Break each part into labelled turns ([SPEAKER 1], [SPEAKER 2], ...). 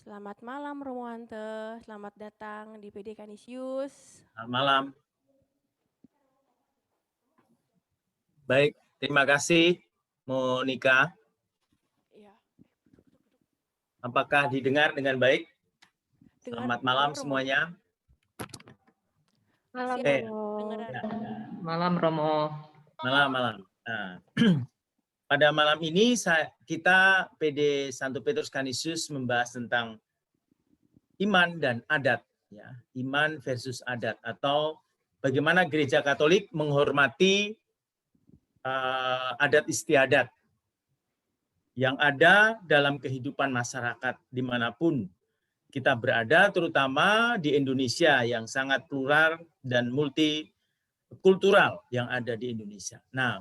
[SPEAKER 1] Selamat malam Romuante, selamat datang di PD Kanisius.
[SPEAKER 2] Selamat malam. Baik, terima kasih Monica.
[SPEAKER 1] Iya.
[SPEAKER 2] Apakah didengar dengan baik?
[SPEAKER 1] Dengar,
[SPEAKER 2] Selamat malam
[SPEAKER 1] Romo.
[SPEAKER 2] semuanya.
[SPEAKER 3] Malam
[SPEAKER 1] Sip,
[SPEAKER 3] Romo.
[SPEAKER 1] dengeran.
[SPEAKER 3] Malam Romo.
[SPEAKER 2] Malam. Nah, pada malam ini kita PD Santo Petrus Canisius membahas tentang iman dan adat, ya, iman versus adat, atau bagaimana Gereja Katolik menghormati adat istiadat yang ada dalam kehidupan masyarakat dimanapun kita berada, terutama di Indonesia yang sangat plural dan multikultural yang ada di Indonesia. Nah,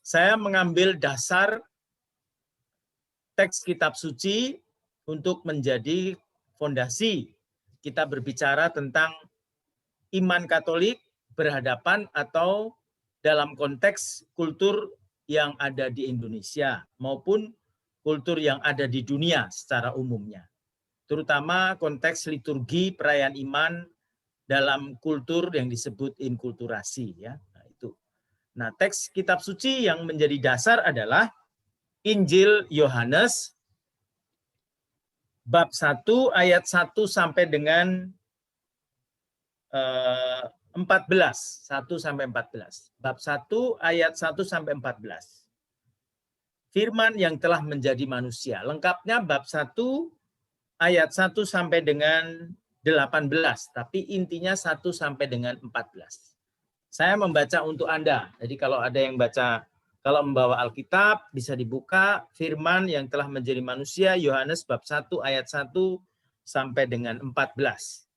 [SPEAKER 2] saya mengambil dasar teks kitab suci untuk menjadi fondasi kita berbicara tentang iman Katolik berhadapan atau dalam konteks kultur yang ada di Indonesia maupun kultur yang ada di dunia secara umumnya. Terutama konteks liturgi perayaan iman dalam kultur yang disebut inkulturasi, ya. Nah, itu. Nah, teks kitab suci yang menjadi dasar adalah Injil Yohanes bab 1 ayat 1 sampai dengan 14, 1 sampai 14. Bab 1 ayat 1 sampai 14. Firman yang telah menjadi manusia. Lengkapnya bab 1 ayat 1 sampai dengan 18, tapi intinya 1 sampai dengan 14. Saya membaca untuk Anda. Jadi kalau ada yang baca, kalau membawa Alkitab, bisa dibuka firman yang telah menjadi manusia, Yohanes bab 1 ayat 1 sampai dengan 14.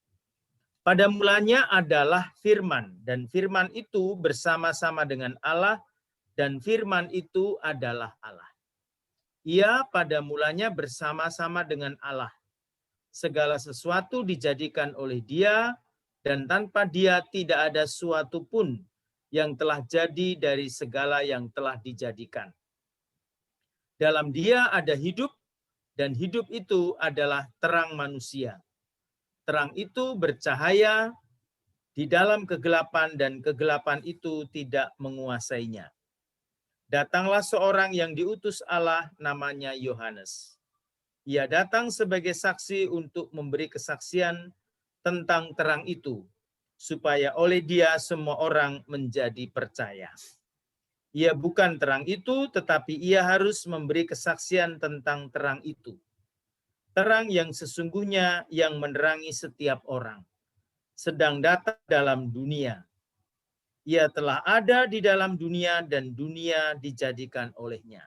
[SPEAKER 2] Pada mulanya adalah firman, dan firman itu bersama-sama dengan Allah, dan firman itu adalah Allah. Ia pada mulanya bersama-sama dengan Allah. Segala sesuatu dijadikan oleh Dia, dan tanpa Dia tidak ada suatu pun yang telah jadi dari segala yang telah dijadikan. Dalam Dia ada hidup, dan hidup itu adalah terang manusia. Terang itu bercahaya di dalam kegelapan, dan kegelapan itu tidak menguasainya. Datanglah seorang yang diutus Allah, namanya Yohanes. Ia datang sebagai saksi untuk memberi kesaksian tentang terang itu, supaya oleh Dia semua orang menjadi percaya. Ia bukan terang itu, tetapi Ia harus memberi kesaksian tentang terang itu. Terang yang sesungguhnya yang menerangi setiap orang, sedang datang dalam dunia. Ia telah ada di dalam dunia, dan dunia dijadikan olehnya,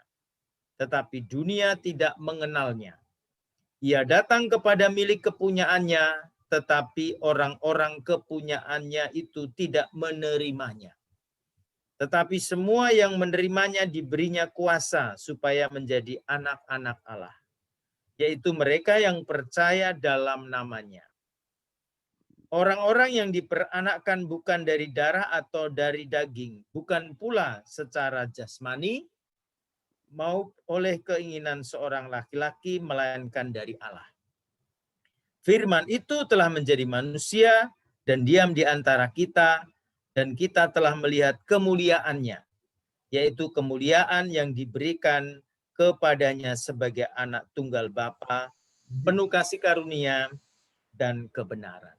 [SPEAKER 2] tetapi dunia tidak mengenalnya. Ia datang kepada milik kepunyaannya, tetapi orang-orang kepunyaannya itu tidak menerimanya. Tetapi semua yang menerimanya diberinya kuasa supaya menjadi anak-anak Allah, yaitu mereka yang percaya dalam namanya. Orang-orang yang diperanakkan bukan dari darah atau dari daging, bukan pula secara jasmani, mau oleh keinginan seorang laki-laki, melainkan dari Allah. Firman itu telah menjadi manusia dan diam di antara kita, dan kita telah melihat kemuliaannya, yaitu kemuliaan yang diberikan kepadanya sebagai anak tunggal Bapa, penuh kasih karunia dan kebenaran.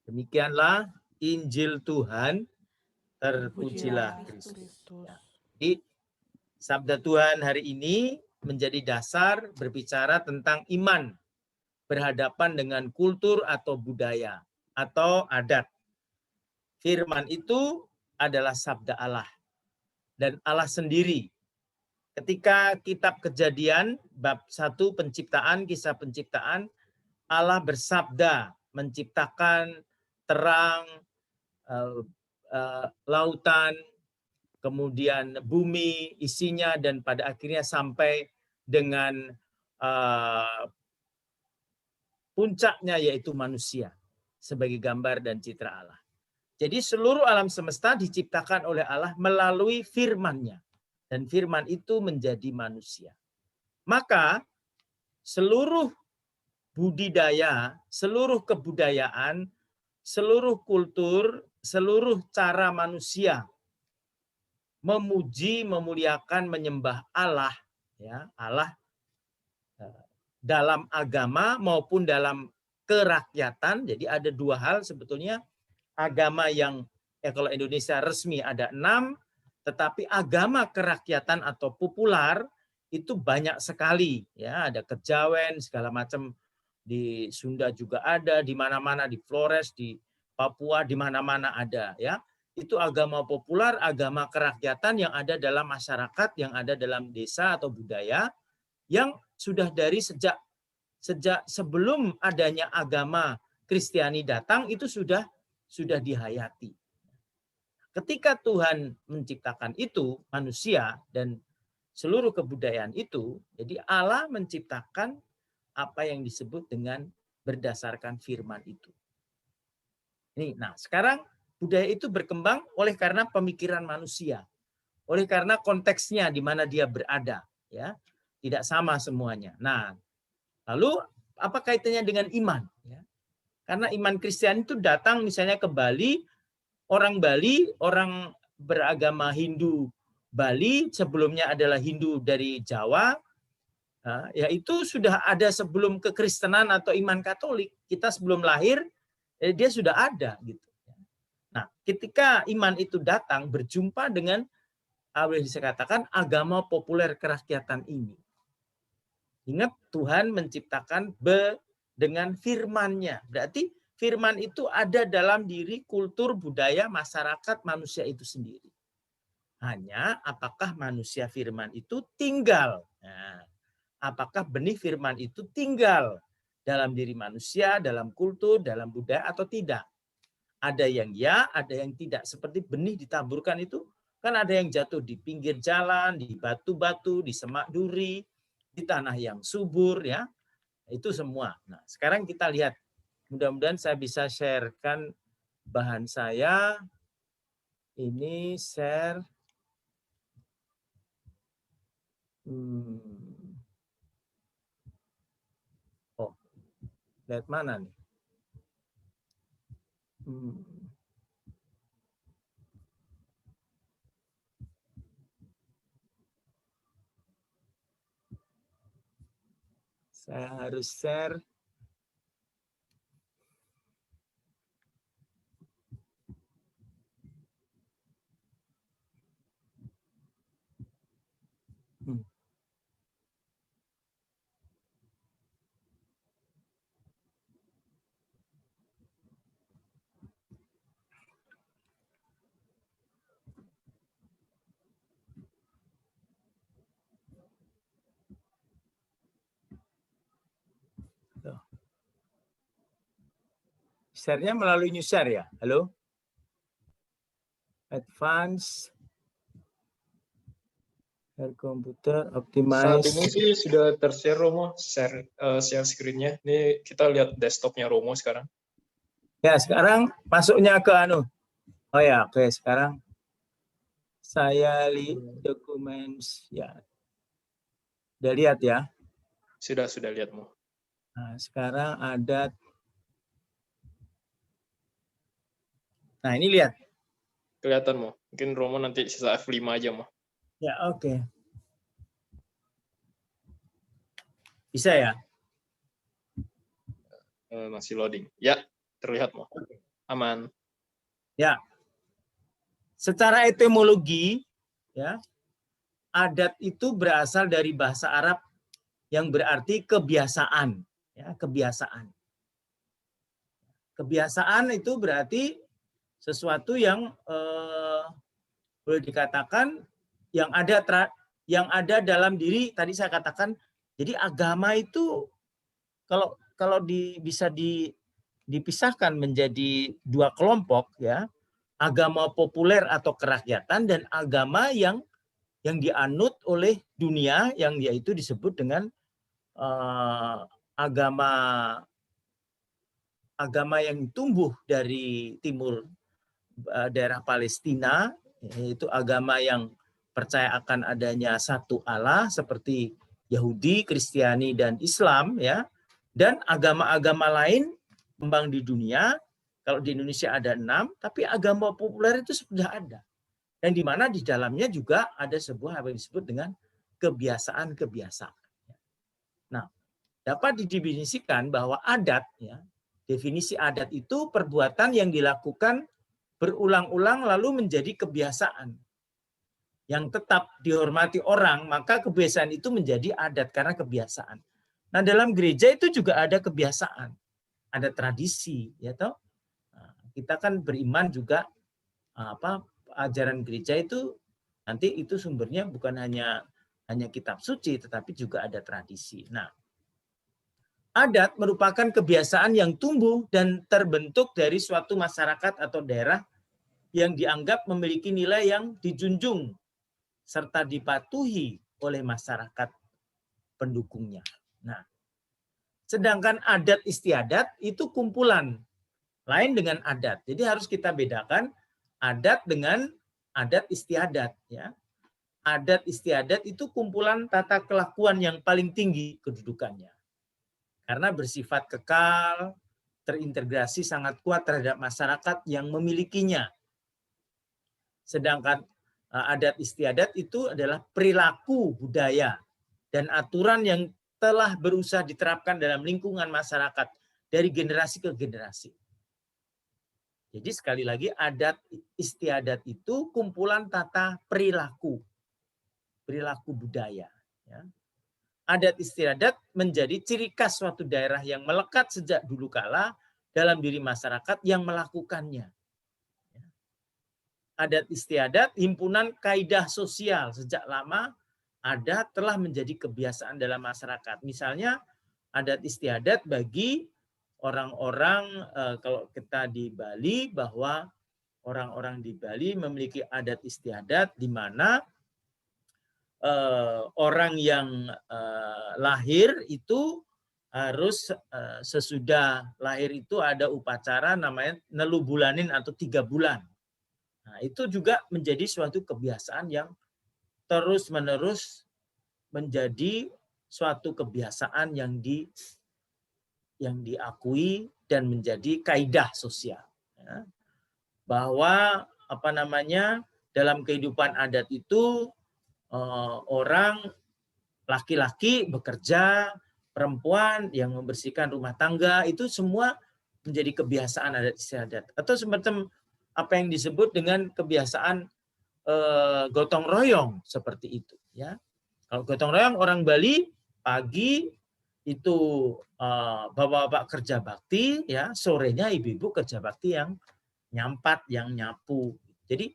[SPEAKER 2] Demikianlah Injil Tuhan, terpujilah Kristus. Ya. Jadi, sabda Tuhan hari ini menjadi dasar berbicara tentang iman berhadapan dengan kultur atau budaya atau adat. Firman itu adalah sabda Allah dan Allah sendiri. Ketika kitab Kejadian bab 1 penciptaan, kisah penciptaan, Allah bersabda menciptakan terang, lautan, kemudian bumi, isinya, dan pada akhirnya sampai dengan puncaknya yaitu manusia sebagai gambar dan citra Allah. Jadi seluruh alam semesta diciptakan oleh Allah melalui firman-Nya, dan firman itu menjadi manusia. Maka seluruh budidaya, seluruh kebudayaan, seluruh kultur, seluruh cara manusia memuji, memuliakan, menyembah Allah, ya, Allah dalam agama maupun dalam kerakyatan. Jadi ada dua hal sebetulnya, agama yang kalau Indonesia resmi ada 6, tetapi agama kerakyatan atau populer itu banyak sekali, ya, ada Kejawen segala macam, di Sunda juga ada, di mana-mana, di Flores, di Papua, di mana-mana ada, ya. Itu agama populer, agama kerakyatan yang ada dalam masyarakat, yang ada dalam desa atau budaya, yang sudah dari sejak sebelum adanya agama Kristiani datang itu sudah dihayati. Ketika Tuhan menciptakan itu, manusia dan seluruh kebudayaan itu, jadi Allah menciptakan apa yang disebut dengan berdasarkan firman itu. Nah, sekarang budaya itu berkembang oleh karena pemikiran manusia, oleh karena konteksnya di mana dia berada, ya, tidak sama semuanya. Nah, lalu apa kaitannya dengan iman? Ya. Karena iman Kristen itu datang misalnya ke Bali, orang beragama Hindu Bali, sebelumnya adalah Hindu dari Jawa, ya itu sudah ada sebelum kekristenan atau iman Katolik. Kita sebelum lahir, dia sudah ada, gitu. Nah, ketika iman itu datang berjumpa dengan boleh dikatakan agama populer kerakyatan ini. Ingat, Tuhan menciptakan dengan firman-Nya. Berarti firman itu ada dalam diri kultur, budaya, masyarakat manusia itu sendiri. Hanya apakah manusia firman itu tinggal? Nah, apakah benih firman itu tinggal dalam diri manusia, dalam kultur, dalam budaya atau tidak? Ada yang ya, ada yang tidak. Seperti benih ditaburkan itu, kan ada yang jatuh di pinggir jalan, di batu-batu, di semak duri, di tanah yang subur, ya. Itu semua. Nah, sekarang kita lihat. Mudah-mudahan saya bisa sharekan bahan saya. Ini share. Oh, lihat mana nih? Saya harus share. Share-nya melalui new share ya? Halo? Advance. Share komputer, optimize.
[SPEAKER 3] Saat ini sih sudah tershare Romo, share screen-nya. Ini kita lihat desktop-nya Romo sekarang.
[SPEAKER 2] Ya, sekarang masuknya ke anu. Oh ya, oke, sekarang saya lihat dokumen, ya. Udah lihat ya?
[SPEAKER 3] Sudah lihat, Mo.
[SPEAKER 2] Nah, sekarang ada. Nah, ini lihat.
[SPEAKER 3] Kelihatan, Mo. Mungkin Romo nanti sisa F5 aja, Mo.
[SPEAKER 2] Ya, oke. Bisa ya?
[SPEAKER 3] Masih loading. Ya, terlihat, Mo. Aman.
[SPEAKER 2] Ya. Secara etimologi, ya, adat itu berasal dari bahasa Arab yang berarti kebiasaan, ya, kebiasaan. Kebiasaan itu berarti sesuatu yang boleh dikatakan yang ada dalam diri. Tadi saya katakan, jadi agama itu kalau bisa dipisahkan menjadi dua kelompok, ya, agama populer atau kerakyatan dan agama yang dianut oleh dunia, yang yaitu disebut dengan agama yang tumbuh dari timur daerah Palestina, yaitu agama yang percaya akan adanya satu Allah seperti Yahudi, Kristiani dan Islam, ya. Dan agama-agama lain kembang di dunia, kalau di Indonesia ada 6, tapi agama populer itu sudah ada. Dan di mana di dalamnya juga ada sebuah apa yang disebut dengan kebiasaan-kebiasaan. Nah, dapat didefinisikan bahwa adat, ya, definisi adat itu perbuatan yang dilakukan berulang-ulang lalu menjadi kebiasaan yang tetap dihormati orang, maka kebiasaan itu menjadi adat karena kebiasaan. Nah, dalam gereja itu juga ada kebiasaan, ada tradisi, ya toh. Nah, kita kan beriman juga ajaran gereja itu nanti itu sumbernya bukan hanya kitab suci, tetapi juga ada tradisi. Nah, adat merupakan kebiasaan yang tumbuh dan terbentuk dari suatu masyarakat atau daerah yang dianggap memiliki nilai yang dijunjung serta dipatuhi oleh masyarakat pendukungnya. Nah, sedangkan adat istiadat itu kumpulan lain dengan adat. Jadi harus kita bedakan adat dengan adat istiadat, ya. Adat istiadat itu kumpulan tata kelakuan yang paling tinggi kedudukannya. Karena bersifat kekal, terintegrasi sangat kuat terhadap masyarakat yang memilikinya. Sedangkan adat istiadat itu adalah perilaku budaya dan aturan yang telah berusaha diterapkan dalam lingkungan masyarakat dari generasi ke generasi. Jadi sekali lagi adat istiadat itu kumpulan tata perilaku budaya. Ya. Adat istiadat menjadi ciri khas suatu daerah yang melekat sejak dulu kala dalam diri masyarakat yang melakukannya. Adat istiadat himpunan kaidah sosial sejak lama ada telah menjadi kebiasaan dalam masyarakat. Misalnya adat istiadat bagi orang-orang kalau kita di Bali bahwa orang-orang di Bali memiliki adat istiadat di mana orang yang lahir itu harus sesudah lahir itu ada upacara namanya nelubulanin atau 3 bulan. Nah, itu juga menjadi suatu kebiasaan yang terus-menerus menjadi suatu kebiasaan yang diakui dan menjadi kaidah sosial. Ya. Bahwa dalam kehidupan adat itu orang laki-laki bekerja, perempuan yang membersihkan rumah tangga, itu semua menjadi kebiasaan adat istiadat. Atau semacam apa yang disebut dengan kebiasaan gotong royong seperti itu, ya. Kalau gotong royong orang Bali pagi itu bapak-bapak kerja bakti, ya, sorenya ibu-ibu kerja bakti yang nyampat, yang nyapu. Jadi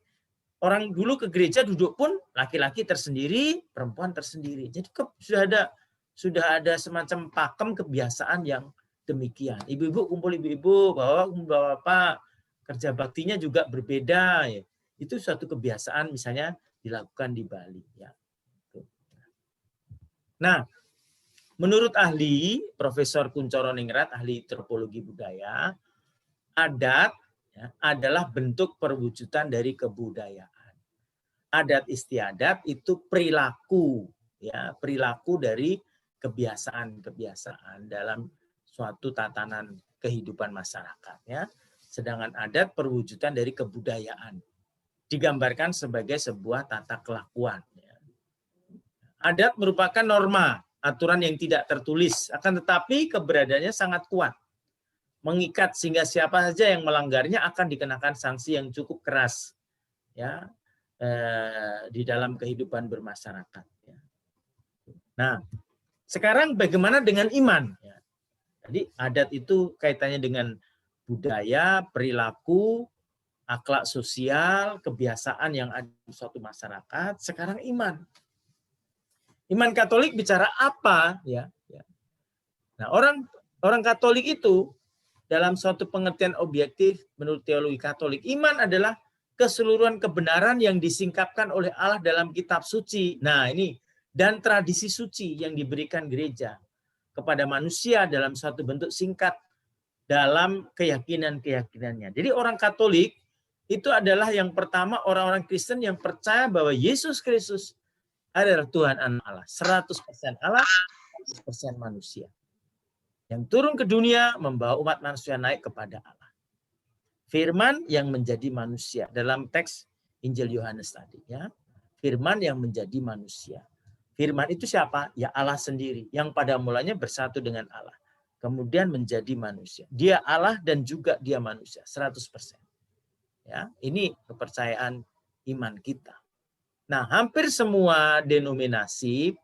[SPEAKER 2] orang dulu ke gereja duduk pun laki-laki tersendiri, perempuan tersendiri. Jadi sudah ada semacam pakem kebiasaan yang demikian. Ibu-ibu kumpul ibu-ibu, bapak-bapak kerja baktinya juga berbeda, ya. Itu suatu kebiasaan misalnya dilakukan di Bali, ya. Nah, menurut ahli Profesor Kuncoro Ningrat, ahli antropologi budaya, adat, ya, adalah bentuk perwujudan dari kebudayaan. Adat istiadat itu perilaku, ya, perilaku dari kebiasaan-kebiasaan dalam suatu tatanan kehidupan masyarakat, ya. Sedangkan adat perwujudan dari kebudayaan. Digambarkan sebagai sebuah tata kelakuan. Adat merupakan norma, aturan yang tidak tertulis, akan tetapi keberadaannya sangat kuat. Mengikat sehingga siapa saja yang melanggarnya akan dikenakan sanksi yang cukup keras, ya, di dalam kehidupan bermasyarakat. Nah, sekarang bagaimana dengan iman? Jadi adat itu kaitannya dengan budaya, perilaku, akhlak sosial, kebiasaan yang ada di suatu masyarakat. Sekarang iman. Iman Katolik bicara apa? Ya. Nah, orang Katolik itu dalam suatu pengertian objektif menurut teologi Katolik, iman adalah keseluruhan kebenaran yang disingkapkan oleh Allah dalam kitab suci. Nah, ini dan tradisi suci yang diberikan gereja kepada manusia dalam suatu bentuk singkat dalam keyakinan-keyakinannya. Jadi orang Katolik itu adalah yang pertama orang-orang Kristen yang percaya bahwa Yesus Kristus adalah Tuhan anak Allah, 100% Allah, 100% manusia. yang turun ke dunia membawa umat manusia naik kepada Allah. Firman yang menjadi manusia dalam teks Injil Yohanes tadi, ya. Firman yang menjadi manusia. Firman itu siapa? Ya Allah sendiri yang pada mulanya bersatu dengan Allah. Kemudian menjadi manusia. Dia Allah dan juga dia manusia 100%. Ya, ini kepercayaan iman kita. Nah, hampir semua denominasi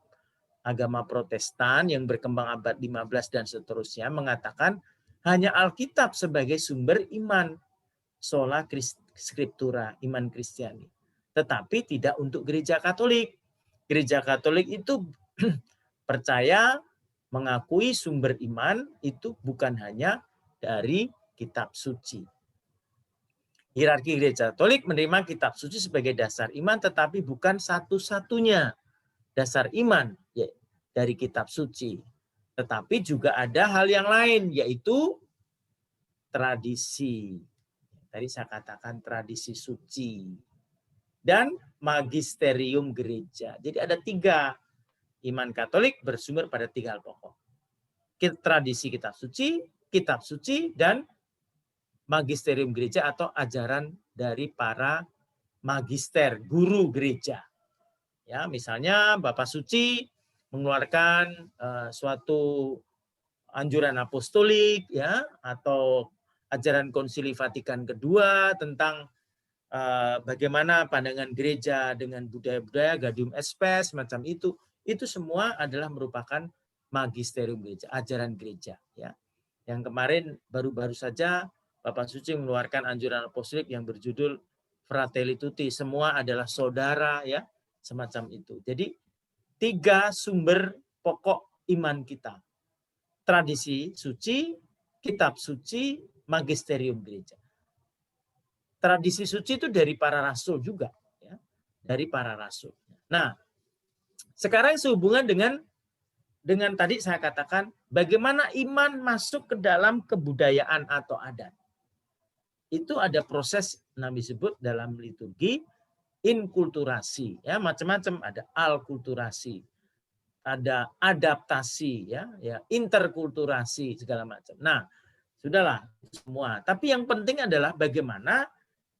[SPEAKER 2] agama Protestan yang berkembang abad 15 dan seterusnya mengatakan hanya Alkitab sebagai sumber iman, sola scriptura, iman Kristiani. Tetapi tidak untuk gereja Katolik. Gereja Katolik itu percaya mengakui sumber iman itu bukan hanya dari kitab suci. Hierarki gereja Katolik menerima kitab suci sebagai dasar iman, tetapi bukan satu-satunya dasar iman ya, dari kitab suci. Tetapi juga ada hal yang lain, yaitu tradisi. Tadi saya katakan tradisi suci. Dan magisterium gereja. Jadi ada 3. Iman Katolik bersumber pada 3 hal pokok. Tradisi kitab suci, dan magisterium gereja atau ajaran dari para magister, guru gereja. Ya, misalnya Bapak Suci mengeluarkan suatu anjuran apostolik, ya, atau ajaran Konsili Vatikan II tentang bagaimana pandangan gereja dengan budaya-budaya, Gaudium et Spes, semacam itu semua adalah merupakan magisterium gereja, ajaran gereja. Ya, yang kemarin baru-baru saja Bapak Suci mengeluarkan anjuran apostolik yang berjudul Fratelli Tutti, semua adalah saudara, ya, semacam itu. Jadi 3 sumber pokok iman kita. Tradisi suci, kitab suci, magisterium gereja. Tradisi suci itu dari para rasul juga, ya, dari para rasul. Nah, sekarang sehubungan dengan tadi saya katakan bagaimana iman masuk ke dalam kebudayaan atau adat. Itu ada proses yang disebut dalam liturgi inkulturasi, ya, macam-macam, ada alkulturasi, ada adaptasi, ya, interkulturasi, segala macam. Nah, sudahlah semua. Tapi yang penting adalah bagaimana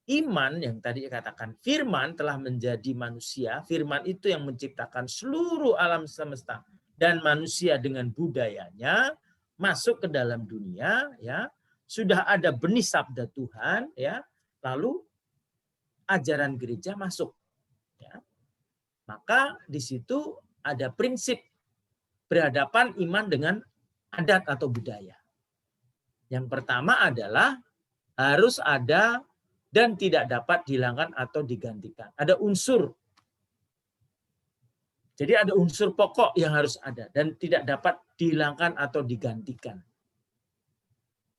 [SPEAKER 2] iman yang tadi katakan firman telah menjadi manusia, firman itu yang menciptakan seluruh alam semesta dan manusia dengan budayanya masuk ke dalam dunia, ya. Sudah ada benih sabda Tuhan, ya. Lalu ajaran gereja masuk, ya. Maka di situ ada prinsip berhadapan iman dengan adat atau budaya. Yang pertama adalah harus ada dan tidak dapat dihilangkan atau digantikan. Ada unsur. Jadi ada unsur pokok yang harus ada dan tidak dapat dihilangkan atau digantikan.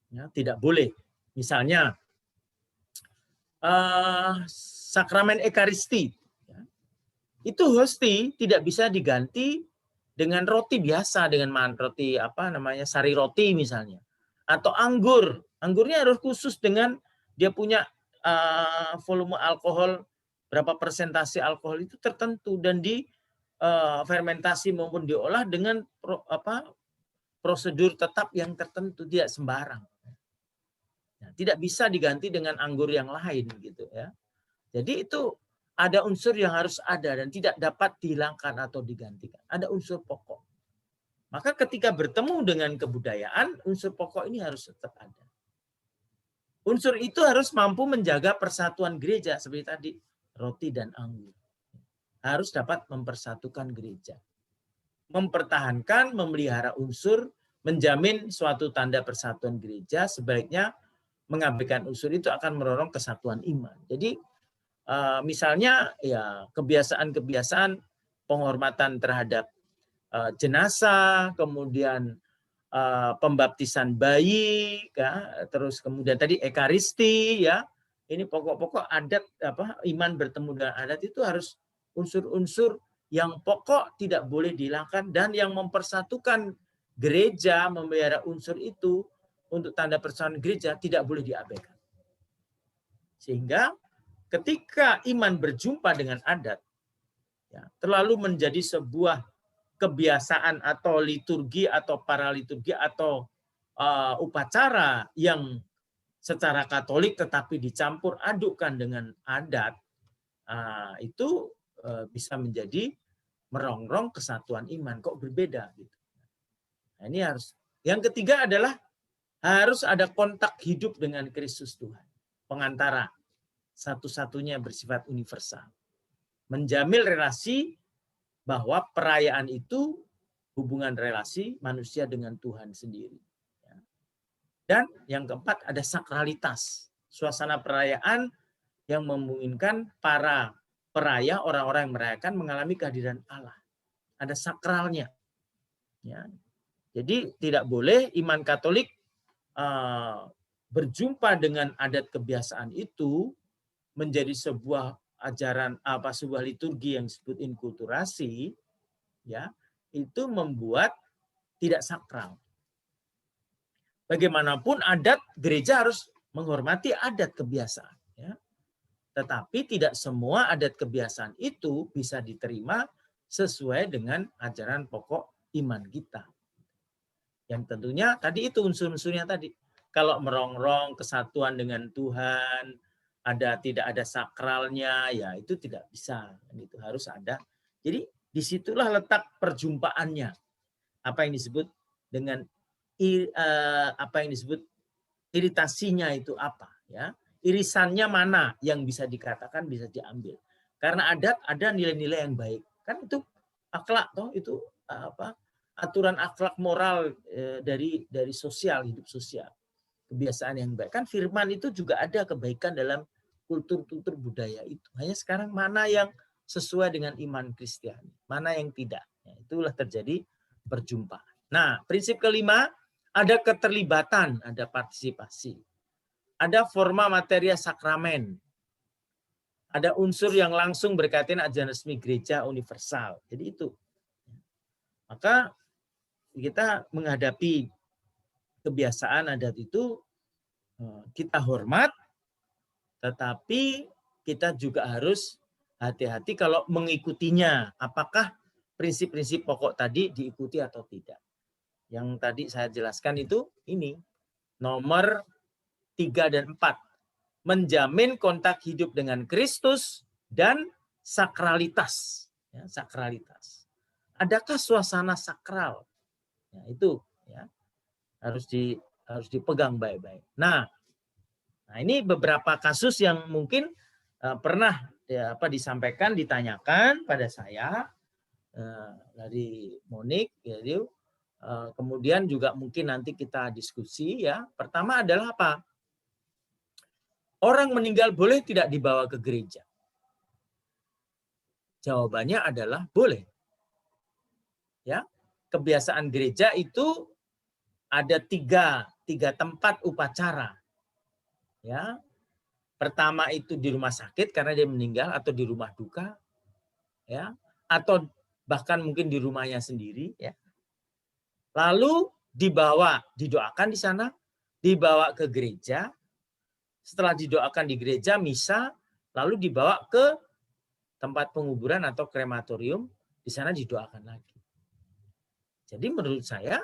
[SPEAKER 2] Ya, tidak boleh. Misalnya sakramen Ekaristi. Ya, itu hosti tidak bisa diganti dengan roti biasa, dengan roti sari roti misalnya. Atau anggur. Anggurnya harus khusus dengan dia punya volume alkohol, berapa persentase alkohol itu tertentu dan di fermentasi maupun diolah dengan prosedur tetap yang tertentu, tidak sembarang. Nah, tidak bisa diganti dengan anggur yang lain gitu, ya. Jadi itu ada unsur yang harus ada dan tidak dapat dihilangkan atau digantikan. Ada unsur pokok. Maka ketika bertemu dengan kebudayaan, unsur pokok ini harus tetap ada. Unsur itu harus mampu menjaga persatuan gereja seperti tadi, roti dan anggur. Harus dapat mempersatukan gereja. Mempertahankan, memelihara unsur, menjamin suatu tanda persatuan gereja, sebaliknya mengabaikan unsur itu akan mendorong kesatuan iman. Jadi misalnya ya kebiasaan-kebiasaan penghormatan terhadap jenazah, kemudian pembaptisan bayi, ya, terus kemudian tadi Ekaristi, ya, ini pokok-pokok adat iman bertemu dengan adat itu harus unsur-unsur yang pokok tidak boleh dihilangkan dan yang mempersatukan gereja, memelihara unsur itu untuk tanda persatuan gereja tidak boleh diabaikan. Sehingga ketika iman berjumpa dengan adat, ya, terlalu menjadi sebuah kebiasaan atau liturgi atau paraliturgi atau upacara yang secara Katolik tetapi dicampur adukkan dengan adat, itu bisa menjadi merongrong kesatuan iman. Kok berbeda gitu. Nah, ini harus. Yang ketiga adalah harus ada kontak hidup dengan Kristus Tuhan, pengantara satu-satunya bersifat universal. Menjamin relasi bahwa perayaan itu hubungan relasi manusia dengan Tuhan sendiri. Dan yang keempat ada sakralitas, suasana perayaan yang memungkinkan para peraya, orang-orang yang merayakan mengalami kehadiran Allah. Ada sakralnya. Ya. Jadi tidak boleh iman Katolik berjumpa dengan adat kebiasaan itu menjadi sebuah ajaran sebuah liturgi yang disebut inkulturasi, ya, itu membuat tidak sakral. Bagaimanapun adat gereja harus menghormati adat kebiasaan, ya. Tetapi tidak semua adat kebiasaan itu bisa diterima sesuai dengan ajaran pokok iman kita. Yang tentunya tadi itu unsur-unsurnya tadi. Kalau merongrong kesatuan dengan Tuhan, tidak ada sakralnya, ya itu tidak bisa. Itu harus ada. Jadi disitulah letak perjumpaannya. Apa yang disebut dengan apa yang disebut iritasinya itu apa, ya, irisannya mana yang bisa dikatakan bisa diambil, karena adat ada nilai-nilai yang baik, kan itu akhlak toh, itu aturan akhlak moral dari sosial, hidup sosial, kebiasaan yang baik, kan firman itu juga ada kebaikan dalam kultur budaya itu, hanya sekarang mana yang sesuai dengan iman Kristiani, mana yang tidak, ya, itulah terjadi perjumpaan. Nah, prinsip kelima, ada keterlibatan, ada partisipasi. Ada forma materia sakramen. Ada unsur yang langsung berkaitan ajaran resmi gereja universal. Jadi itu. Maka kita menghadapi kebiasaan adat itu, kita hormat, tetapi kita juga harus hati-hati kalau mengikutinya. Apakah prinsip-prinsip pokok tadi diikuti atau tidak. Yang tadi saya jelaskan itu ini nomor 3 dan 4. Menjamin kontak hidup dengan Kristus dan sakralitas. Ya, sakralitas. Adakah suasana sakral? Ya, itu ya, harus dipegang baik-baik. Nah, ini beberapa kasus yang mungkin pernah disampaikan, ditanyakan pada saya dari Monik, jadi kemudian juga mungkin nanti kita diskusi, ya. Pertama adalah apa? Orang meninggal boleh tidak dibawa ke gereja? Jawabannya adalah boleh. Ya, kebiasaan gereja itu ada tiga tempat upacara. Ya, pertama itu di rumah sakit karena dia meninggal, atau di rumah duka, ya, atau bahkan mungkin di rumahnya sendiri, ya. Lalu didoakan di sana, dibawa ke gereja. Setelah didoakan di gereja, misa, lalu dibawa ke tempat penguburan atau krematorium, di sana didoakan lagi. Jadi menurut saya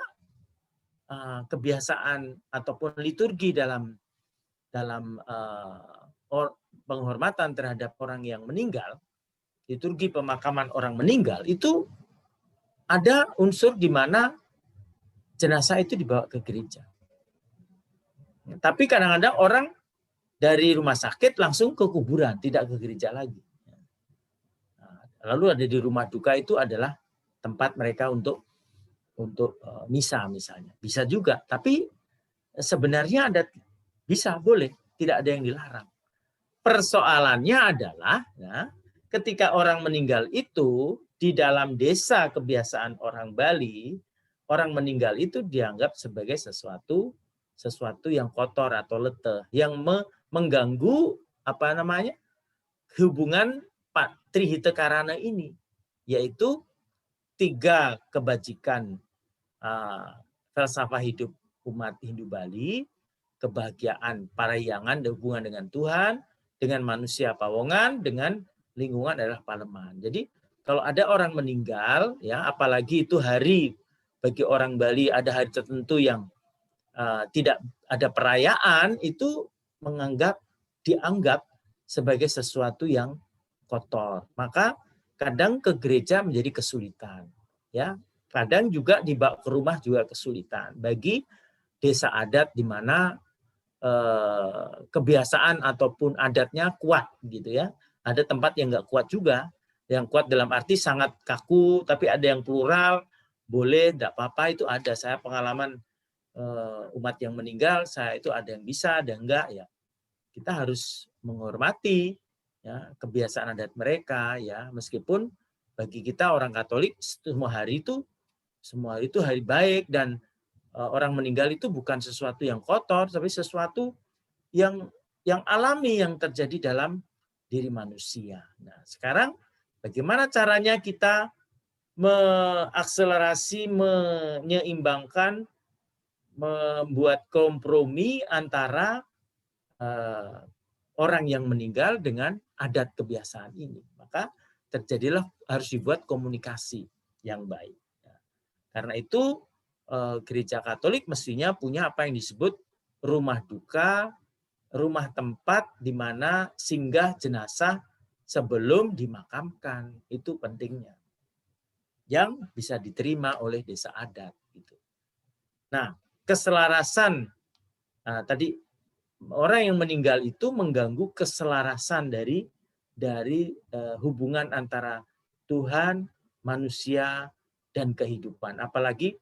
[SPEAKER 2] kebiasaan ataupun liturgi dalam penghormatan terhadap orang yang meninggal, liturgi pemakaman orang meninggal itu ada unsur di mana jenazah itu dibawa ke gereja. Tapi kadang-kadang orang dari rumah sakit langsung ke kuburan, tidak ke gereja lagi. Lalu ada di rumah duka itu adalah tempat mereka untuk misa misalnya. Bisa juga, tapi sebenarnya boleh, tidak ada yang dilarang. Persoalannya adalah ya, ketika orang meninggal itu di dalam desa kebiasaan orang Bali, orang meninggal itu dianggap sebagai sesuatu yang kotor atau letih, yang mengganggu hubungan Trihita Karana ini, yaitu 3 kebajikan filsafat hidup umat Hindu Bali, kebahagiaan parahyangan, hubungan dengan Tuhan, dengan manusia pawongan, dengan lingkungan adalah Palemon. Jadi kalau ada orang meninggal, ya apalagi itu hari bagi orang Bali ada hari tertentu yang tidak ada perayaan itu dianggap sebagai sesuatu yang kotor. Maka kadang ke gereja menjadi kesulitan, ya. Kadang juga dibawa ke rumah juga kesulitan bagi desa adat di mana kebiasaan ataupun adatnya kuat gitu ya. Ada tempat yang nggak kuat juga, yang kuat dalam arti sangat kaku, tapi ada yang plural, boleh, nggak apa-apa, itu ada. Saya pengalaman umat yang meninggal, saya itu ada yang bisa, ada yang enggak, ya. Kita harus menghormati ya kebiasaan adat mereka, ya, meskipun bagi kita orang Katolik semua hari itu hari baik, dan orang meninggal itu bukan sesuatu yang kotor, tapi sesuatu yang alami yang terjadi dalam diri manusia. Nah, sekarang bagaimana caranya kita mengakselerasi, menyeimbangkan, membuat kompromi antara orang yang meninggal dengan adat kebiasaan ini. Maka terjadilah harus dibuat komunikasi yang baik. Karena itu gereja Katolik mestinya punya apa yang disebut rumah duka, rumah tempat di mana singgah jenazah sebelum dimakamkan. Itu pentingnya. Yang bisa diterima oleh desa adat. Gitu. Nah, keselarasan tadi orang yang meninggal itu mengganggu keselarasan dari hubungan antara Tuhan, manusia, dan kehidupan. Apalagi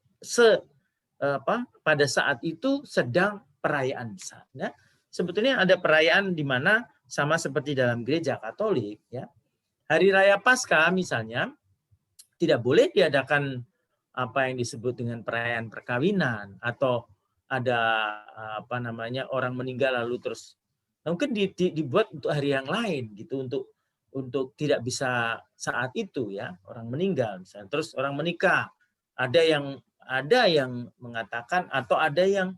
[SPEAKER 2] pada saat itu sedang perayaan besar. Ya. Sebetulnya ada perayaan di mana sama seperti dalam gereja Katolik, ya. Hari Raya Paskah misalnya tidak boleh diadakan apa yang disebut dengan perayaan perkawinan, atau ada orang meninggal lalu terus mungkin dibuat untuk hari yang lain gitu, untuk tidak bisa saat itu, ya, orang meninggal misalnya. Terus orang menikah, ada yang mengatakan, atau ada yang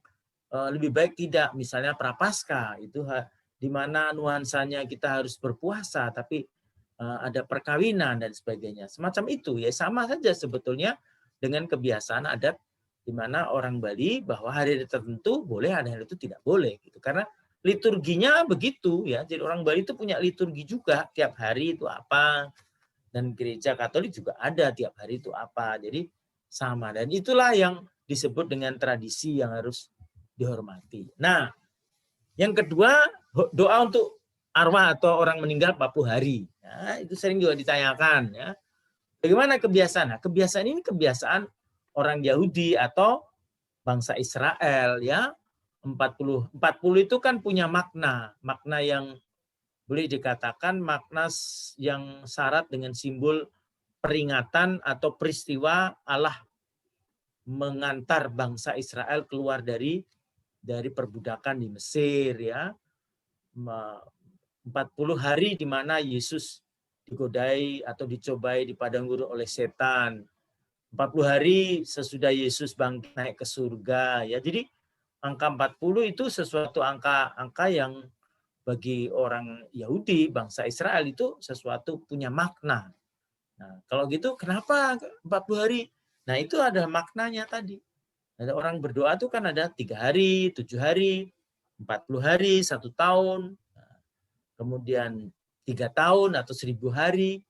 [SPEAKER 2] lebih baik tidak, misalnya Prapaskah itu di mana nuansanya kita harus berpuasa tapi ada perkawinan dan sebagainya. Semacam itu, ya, sama saja sebetulnya dengan kebiasaan adat di mana orang Bali bahwa hari tertentu boleh, ada hari itu tidak boleh gitu. Karena liturginya begitu, ya. Jadi orang Bali itu punya liturgi juga, tiap hari itu apa, dan gereja Katolik juga ada tiap hari itu apa. Jadi sama, dan itulah yang disebut dengan tradisi yang harus dihormati. Nah, yang kedua, doa untuk arwah atau orang meninggal 40 hari. Ya, itu sering juga ditanyakan, ya. Bagaimana kebiasaan? Nah, kebiasaan ini kebiasaan orang Yahudi atau bangsa Israel, ya. 40 itu kan punya makna yang boleh dikatakan makna yang syarat dengan simbol peringatan atau peristiwa Allah mengantar bangsa Israel keluar dari perbudakan di Mesir, ya. 40 hari di mana Yesus digodai atau dicobai di padang gurun oleh setan. 40 hari sesudah Yesus bangkit naik ke surga, ya. Jadi angka 40 itu sesuatu angka yang bagi orang Yahudi, bangsa Israel itu sesuatu punya makna. Nah, kalau gitu kenapa 40 hari? Nah, itu ada maknanya tadi. Ada orang berdoa itu kan ada 3 hari, 7 hari, 40 hari, 1 tahun, kemudian 3 tahun atau 1000 hari.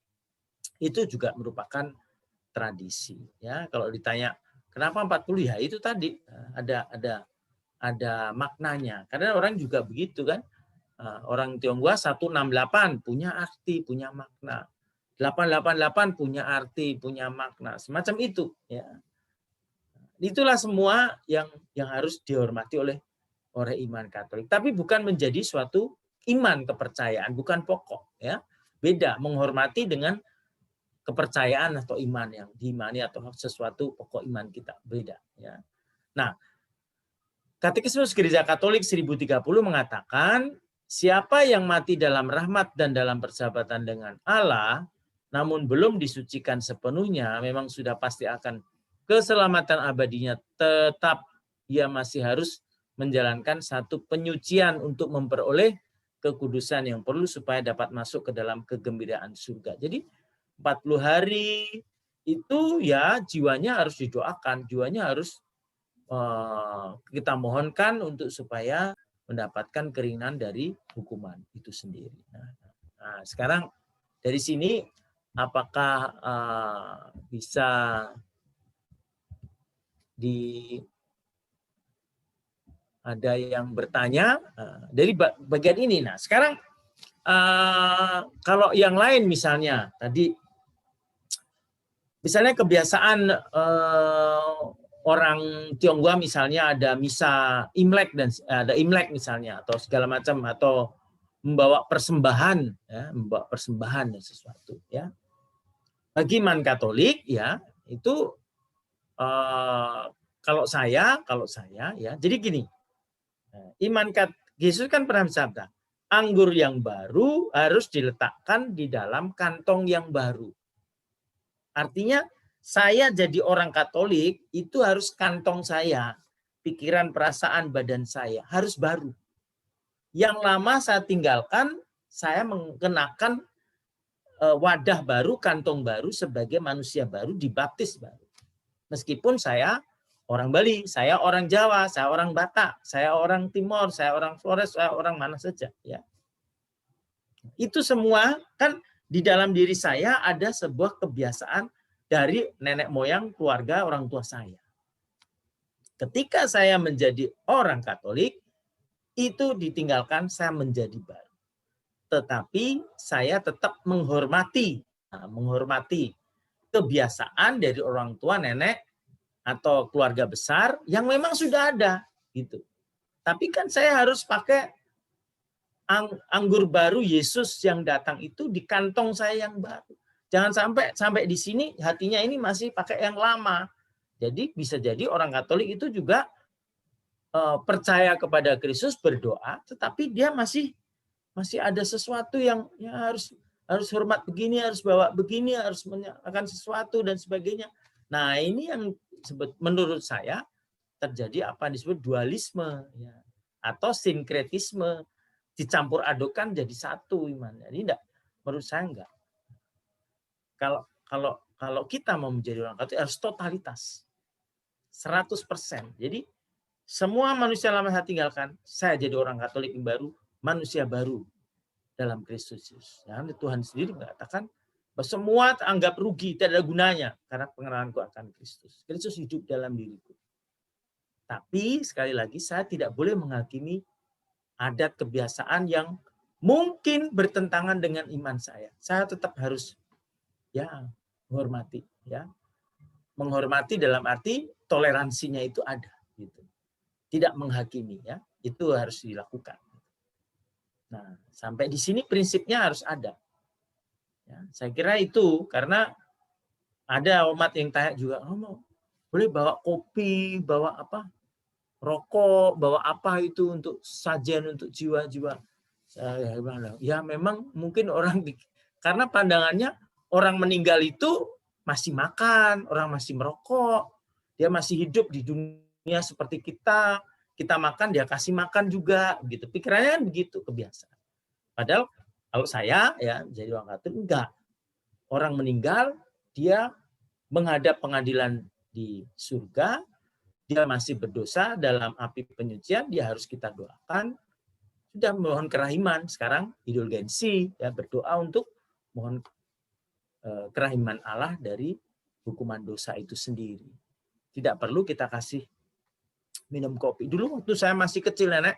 [SPEAKER 2] Itu juga merupakan tradisi, ya. Kalau ditanya kenapa 40, ya itu tadi ada maknanya. Karena orang juga begitu kan. Orang Tionghoa 168 punya arti, punya makna. 888 punya arti, punya makna. Semacam itu, ya. Itulah semua yang harus dihormati oleh iman Katolik. Tapi bukan menjadi suatu iman, kepercayaan, bukan pokok, ya. Beda menghormati dengan kepercayaan atau iman yang diimani atau sesuatu pokok iman kita, beda, ya. Nah, Katekismus Gereja Katolik 1030 mengatakan, siapa yang mati dalam rahmat dan dalam persahabatan dengan Allah, namun belum disucikan sepenuhnya, memang sudah pasti akan keselamatan abadinya, tetap ia masih harus menjalankan satu penyucian untuk memperoleh kekudusan yang perlu supaya dapat masuk ke dalam kegembiraan surga. Jadi 40 hari itu, ya, jiwanya harus didoakan, jiwanya harus kita mohonkan untuk supaya mendapatkan keringanan dari hukuman itu sendiri. Nah, sekarang dari sini apakah bisa ada yang bertanya dari bagian ini. Nah, sekarang kalau yang lain misalnya tadi, misalnya kebiasaan orang Tionghoa misalnya ada misa Imlek dan ada Imlek misalnya atau segala macam atau membawa persembahan, ya, membawa persembahan dan sesuatu, ya. Bagi iman Katolik, ya itu kalau saya ya, jadi gini, iman Yesus kan pernah bersabda, anggur yang baru harus diletakkan di dalam kantong yang baru. Artinya saya jadi orang Katolik itu harus kantong saya, pikiran, perasaan, badan saya harus baru. Yang lama saya tinggalkan, saya mengenakan wadah baru, kantong baru sebagai manusia baru, dibaptis baru. Meskipun saya orang Bali, saya orang Jawa, saya orang Batak, saya orang Timor, saya orang Flores, saya orang mana saja, ya. Itu semua kan di dalam diri saya ada sebuah kebiasaan dari nenek moyang, keluarga, orang tua saya. Ketika saya menjadi orang Katolik, itu ditinggalkan, saya menjadi baru. Tetapi saya tetap menghormati kebiasaan dari orang tua, nenek, atau keluarga besar yang memang sudah ada, gitu. Tapi kan saya harus pakai anggur baru Yesus yang datang itu di kantong saya yang baru. Jangan sampai di sini hatinya ini masih pakai yang lama. Jadi bisa jadi orang Katolik itu juga percaya kepada Kristus, berdoa, tetapi dia masih ada sesuatu yang ya harus hormat begini, harus bawa begini, harus menyalakan sesuatu dan sebagainya. Nah, ini yang menurut saya terjadi apa yang disebut dualisme, ya, atau sinkretisme, dicampur adukan jadi satu iman. Jadi enggak, menurut saya enggak. Kalau kita mau menjadi orang Katolik harus totalitas, 100%. Jadi semua manusia lama saya tinggalkan, saya jadi orang Katolik yang baru, manusia baru dalam Kristus Yesus. Ya, Tuhan sendiri mengatakan bahwa semua anggap rugi, tidak ada gunanya karena pengenalanku akan Kristus. Kristus hidup dalam diriku. Tapi sekali lagi saya tidak boleh menghakimi adat kebiasaan yang mungkin bertentangan dengan iman saya. Saya tetap harus menghormati, ya. Menghormati dalam arti toleransinya itu ada, gitu. Tidak menghakimi, ya. Itu harus dilakukan. Nah, sampai di sini prinsipnya harus ada. Ya, saya kira itu karena ada umat yang tanya juga, boleh bawa kopi, bawa apa, rokok, bawa apa itu untuk sajian untuk jiwa-jiwa. Saya bilang, ya memang mungkin orang karena pandangannya orang meninggal itu masih makan, orang masih merokok, dia masih hidup di dunia seperti kita makan, dia kasih makan juga, gitu. Pikirannya kan begitu, kebiasaan. Padahal kalau saya ya jadi orang Katolik enggak. Orang meninggal, dia menghadap pengadilan di surga, dia masih berdosa dalam api penyucian, dia harus kita doakan. Sudah mohon kerahiman, sekarang indulgensi, ya berdoa untuk mohon kerahiman Allah dari hukuman dosa itu sendiri. Tidak perlu kita kasih minum kopi. Dulu waktu saya masih kecil, nenek,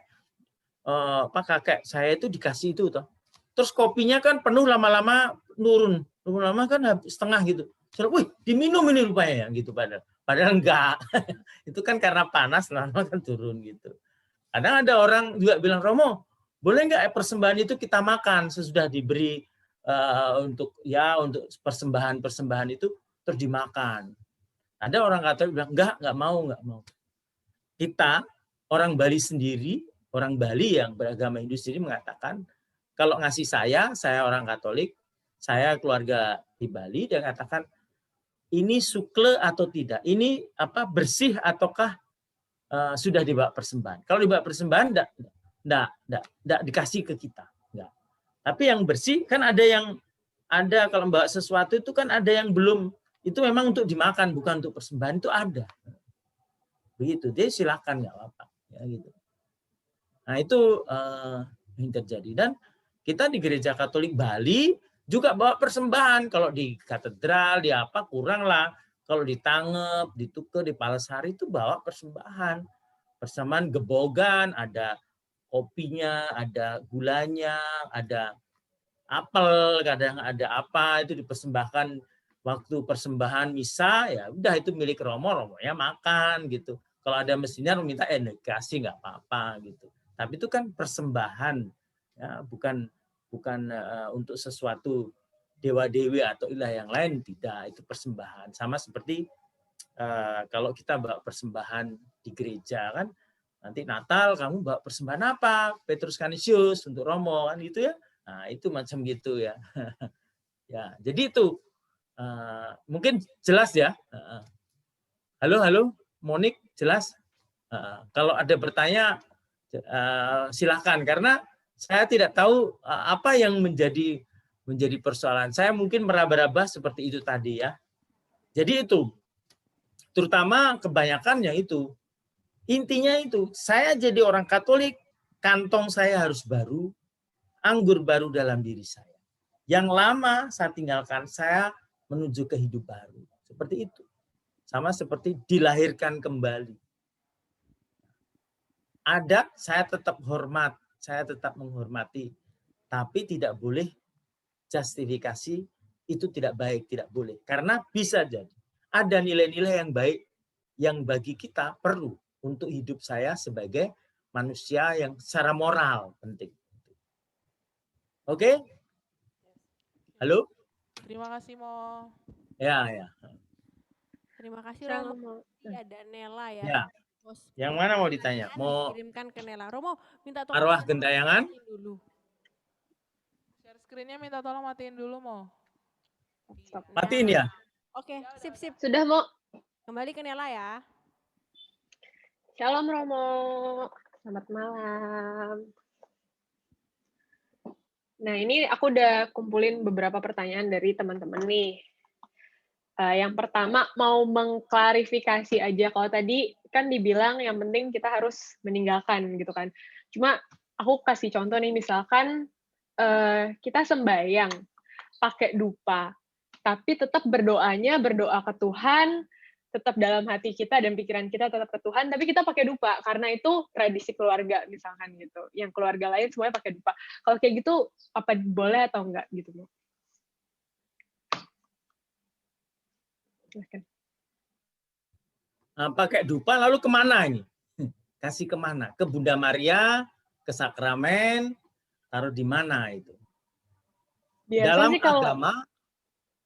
[SPEAKER 2] kakek saya itu dikasih itu toh. Terus kopinya kan penuh, lama-lama nurun, lama-lama kan setengah gitu. Saya, wih, diminum ini rupanya ya, gitu padahal enggak. Itu kan karena panas, lama-lama kan turun gitu. Kadang ada orang juga bilang, Romo, boleh nggak persembahan itu kita makan sesudah diberi untuk persembahan itu terus dimakan. Ada orang Katolik bilang, enggak mau. Kita orang Bali sendiri, orang Bali yang beragama Hindu sendiri mengatakan, kalau ngasih saya orang Katolik, saya keluarga di Bali, dia katakan ini sukle atau tidak, ini apa bersih ataukah sudah dibawa persembahan. Kalau dibawa persembahan enggak dikasih ke kita, enggak. Tapi yang bersih kan ada kalau bawa sesuatu itu kan ada yang belum, itu memang untuk dimakan bukan untuk persembahan, itu ada. Begitu, dia silakan nggak apa-apa. ya gitu. Nah itu yang terjadi. Dan kita di Gereja Katolik Bali juga bawa persembahan. Kalau di katedral, di apa kurang lah. Kalau di Tangep, di Tuke, di Palasari itu bawa persembahan. Persembahan gebogan, ada kopinya, ada gulanya, ada apel, kadang ada apa, itu dipersembahkan waktu persembahan misa, ya udah itu milik Romo, Romonya makan gitu. Kalau ada mesinnya minta negasi nggak apa-apa gitu. Tapi itu kan persembahan, ya, bukan untuk sesuatu dewa-dewi atau ilah yang lain, tidak, itu persembahan. Sama seperti kalau kita bawa persembahan di gereja kan, nanti Natal kamu bawa persembahan apa? Petrus Canisius untuk Romo kan gitu ya. Nah, itu macam gitu ya. Ya, jadi itu mungkin jelas ya. Halo, Monik, jelas? Kalau ada bertanya silakan, karena saya tidak tahu apa yang menjadi persoalan. Saya mungkin meraba-raba seperti itu tadi ya. Jadi itu, terutama kebanyakannya itu, intinya itu, saya jadi orang Katolik, kantong saya harus baru, anggur baru dalam diri saya. Yang lama saya tinggalkan, saya menuju ke hidup baru. Seperti itu. Sama seperti dilahirkan kembali. Adat saya tetap hormat, saya tetap menghormati, tapi tidak boleh justifikasi itu tidak baik, tidak boleh. Karena bisa jadi ada nilai-nilai yang baik yang bagi kita perlu untuk hidup saya sebagai manusia yang secara moral penting. Oke? Halo?
[SPEAKER 4] Terima kasih, Mo.
[SPEAKER 2] Ya.
[SPEAKER 1] Terima kasih
[SPEAKER 5] Romo.
[SPEAKER 1] Romo. Ada Nela ya.
[SPEAKER 2] Ya. Yang mana mau ditanya? Mau
[SPEAKER 1] kirimkan ke Nela. Romo minta tolong
[SPEAKER 2] arwah gentayangan?
[SPEAKER 1] dulu.
[SPEAKER 4] Share screen-nya minta tolong matiin dulu, Mo.
[SPEAKER 5] Stop.
[SPEAKER 2] Matiin ya?
[SPEAKER 1] Oke, sip.
[SPEAKER 5] Sudah, Mo.
[SPEAKER 1] Kembali ke Nela ya.
[SPEAKER 5] Shalom, Romo. Selamat malam. Nah, ini aku udah kumpulin beberapa pertanyaan dari teman-teman nih. Yang pertama, mau mengklarifikasi aja. Kalau tadi kan dibilang yang penting kita harus meninggalkan gitu kan. Cuma aku kasih contoh nih, misalkan kita sembahyang pakai dupa, tapi tetap berdoanya berdoa ke Tuhan, tetap dalam hati kita dan pikiran kita tetap ke Tuhan, tapi kita pakai dupa karena itu tradisi keluarga misalkan gitu. Yang keluarga lain semuanya pakai dupa. Kalau kayak gitu apa boleh atau enggak gitu, Bu?
[SPEAKER 2] Pakai dupa lalu kemana ini? Kasih kemana? Ke Bunda Maria, ke sakramen, taruh di mana itu?
[SPEAKER 5] Biasa
[SPEAKER 2] Dalam
[SPEAKER 5] sih kalau
[SPEAKER 2] agama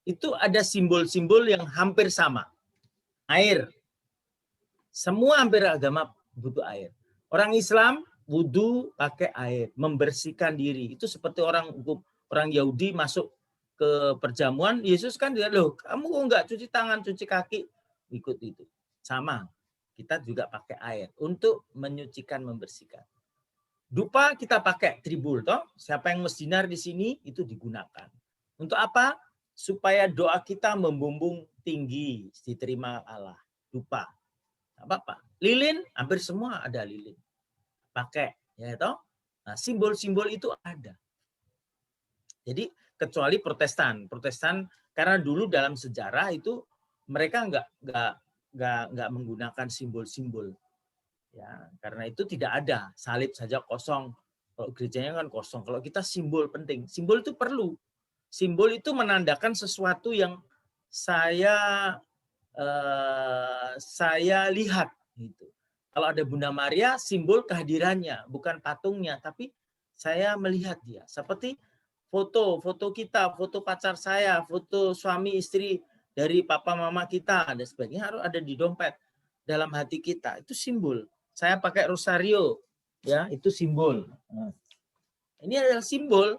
[SPEAKER 2] itu ada simbol-simbol yang hampir sama. Air. Semua hampir agama butuh air. Orang Islam wudu pakai air, membersihkan diri. Itu seperti orang Yahudi masuk ke perjamuan, Yesus kan dia, loh, kamu kok enggak cuci tangan, cuci kaki, ikut itu. Sama. Kita juga pakai air untuk menyucikan, membersihkan. Dupa kita pakai tribul, toh. Siapa yang mesinar di sini itu digunakan. Untuk apa? Supaya doa kita membumbung tinggi, diterima Allah. Dupa. Apa-apa. Lilin, hampir semua ada lilin. Pakai, ya toh. Nah, simbol-simbol itu ada. Jadi kecuali Protestan karena dulu dalam sejarah itu mereka nggak menggunakan simbol-simbol. Ya, karena itu tidak ada, salib saja kosong. Kalau gerejanya kan kosong. Kalau kita simbol penting. Simbol itu perlu. Simbol itu menandakan sesuatu yang saya lihat gitu. Kalau ada Bunda Maria, simbol kehadirannya, bukan patungnya, tapi saya melihat dia. Seperti foto kita, foto pacar saya, foto suami istri dari papa mama kita, dan sebagainya harus ada di dompet dalam hati kita. Itu simbol. Saya pakai rosario, ya itu simbol. Ini adalah simbol.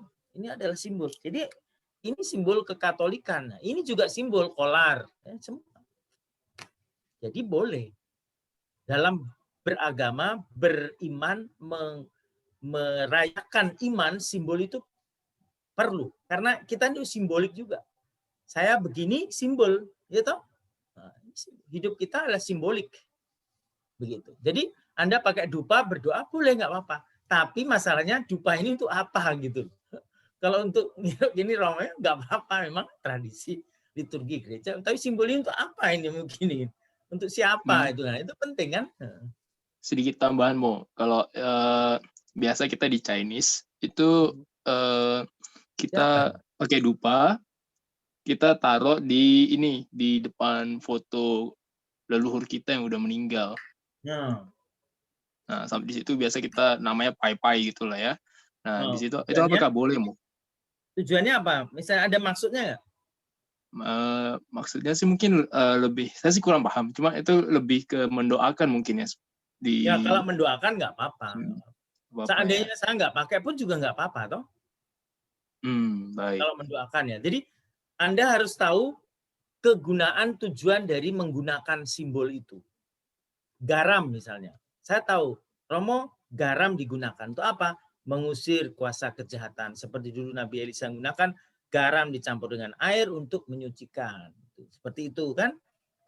[SPEAKER 2] Jadi ini simbol kekatolikan. Ini juga simbol kolar. Jadi boleh dalam beragama, beriman, merayakan iman, simbol itu perlu. Karena kita itu simbolik juga. Saya begini simbol, ya toh? Hidup kita adalah simbolik. Begitu. Jadi Anda pakai dupa berdoa boleh nggak apa-apa. Tapi masalahnya dupa ini untuk apa gitu. Kalau untuk gini Romo nggak apa-apa, memang tradisi liturgi gereja. Tapi simbolnya untuk apa ini begini? Untuk siapa itu? Nah, itu penting kan?
[SPEAKER 3] Sedikit tambahan Mo, kalau biasa kita di Chinese itu kita pakai dupa, kita taruh di depan foto leluhur kita yang udah meninggal. Nah, sampai di situ biasa kita namanya pai-pai gitulah ya. Nah, di situ itu apakah boleh, Mo?
[SPEAKER 2] Tujuannya apa? Misalnya ada maksudnya nggak?
[SPEAKER 3] Maksudnya sih mungkin lebih, saya sih kurang paham. Cuma itu lebih ke mendoakan mungkin ya.
[SPEAKER 2] Ya kalau mendoakan nggak apa-apa. Seandainya saya nggak pakai pun juga nggak apa-apa, toh.
[SPEAKER 3] Baik.
[SPEAKER 2] Kalau mendoakan ya. Jadi Anda harus tahu kegunaan tujuan dari menggunakan simbol itu. Garam misalnya. Saya tahu, Romo, garam digunakan untuk apa? Mengusir kuasa kejahatan. Seperti dulu Nabi Elisa menggunakan garam dicampur dengan air untuk menyucikan. Seperti itu kan.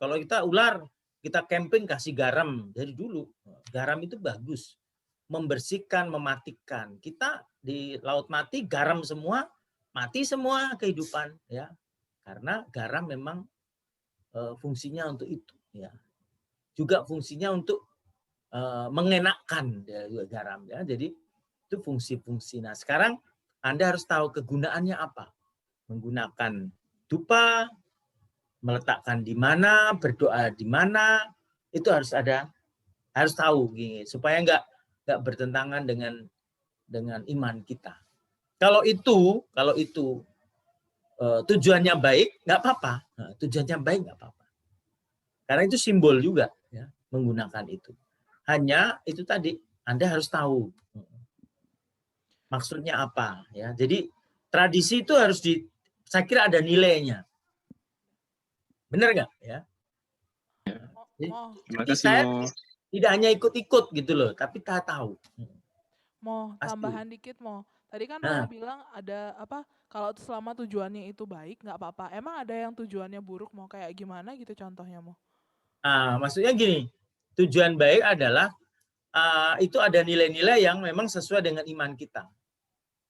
[SPEAKER 2] Kalau kita ular, kita camping kasih garam dari dulu. Garam itu bagus. Membersihkan, mematikan. Kita di laut mati, garam semua, mati semua kehidupan. Ya, karena garam memang fungsinya untuk itu. Ya. Juga fungsinya untuk mengenakkan garam. Ya. Jadi itu fungsi-fungsi. Nah sekarang Anda harus tahu kegunaannya apa. Menggunakan dupa, meletakkan di mana, berdoa di mana, itu harus tahu gini, supaya nggak bertentangan dengan iman kita. Kalau itu tujuannya baik, nggak apa-apa. Nah, tujuannya baik nggak apa-apa. Karena itu simbol juga, ya, menggunakan itu. Hanya itu tadi Anda harus tahu maksudnya apa, ya. Jadi tradisi itu harus saya kira ada nilainya. Benar nggak, ya? Jadi saya tidak hanya ikut-ikut gitu loh, tapi tak tahu.
[SPEAKER 4] Mau tambahan dikit, mau. Tadi kan Romo bilang ada apa? Kalau selama tujuannya itu baik, nggak apa-apa. Emang ada yang tujuannya buruk, mau kayak gimana gitu contohnya, mau?
[SPEAKER 2] Maksudnya gini, tujuan baik adalah itu ada nilai-nilai yang memang sesuai dengan iman kita.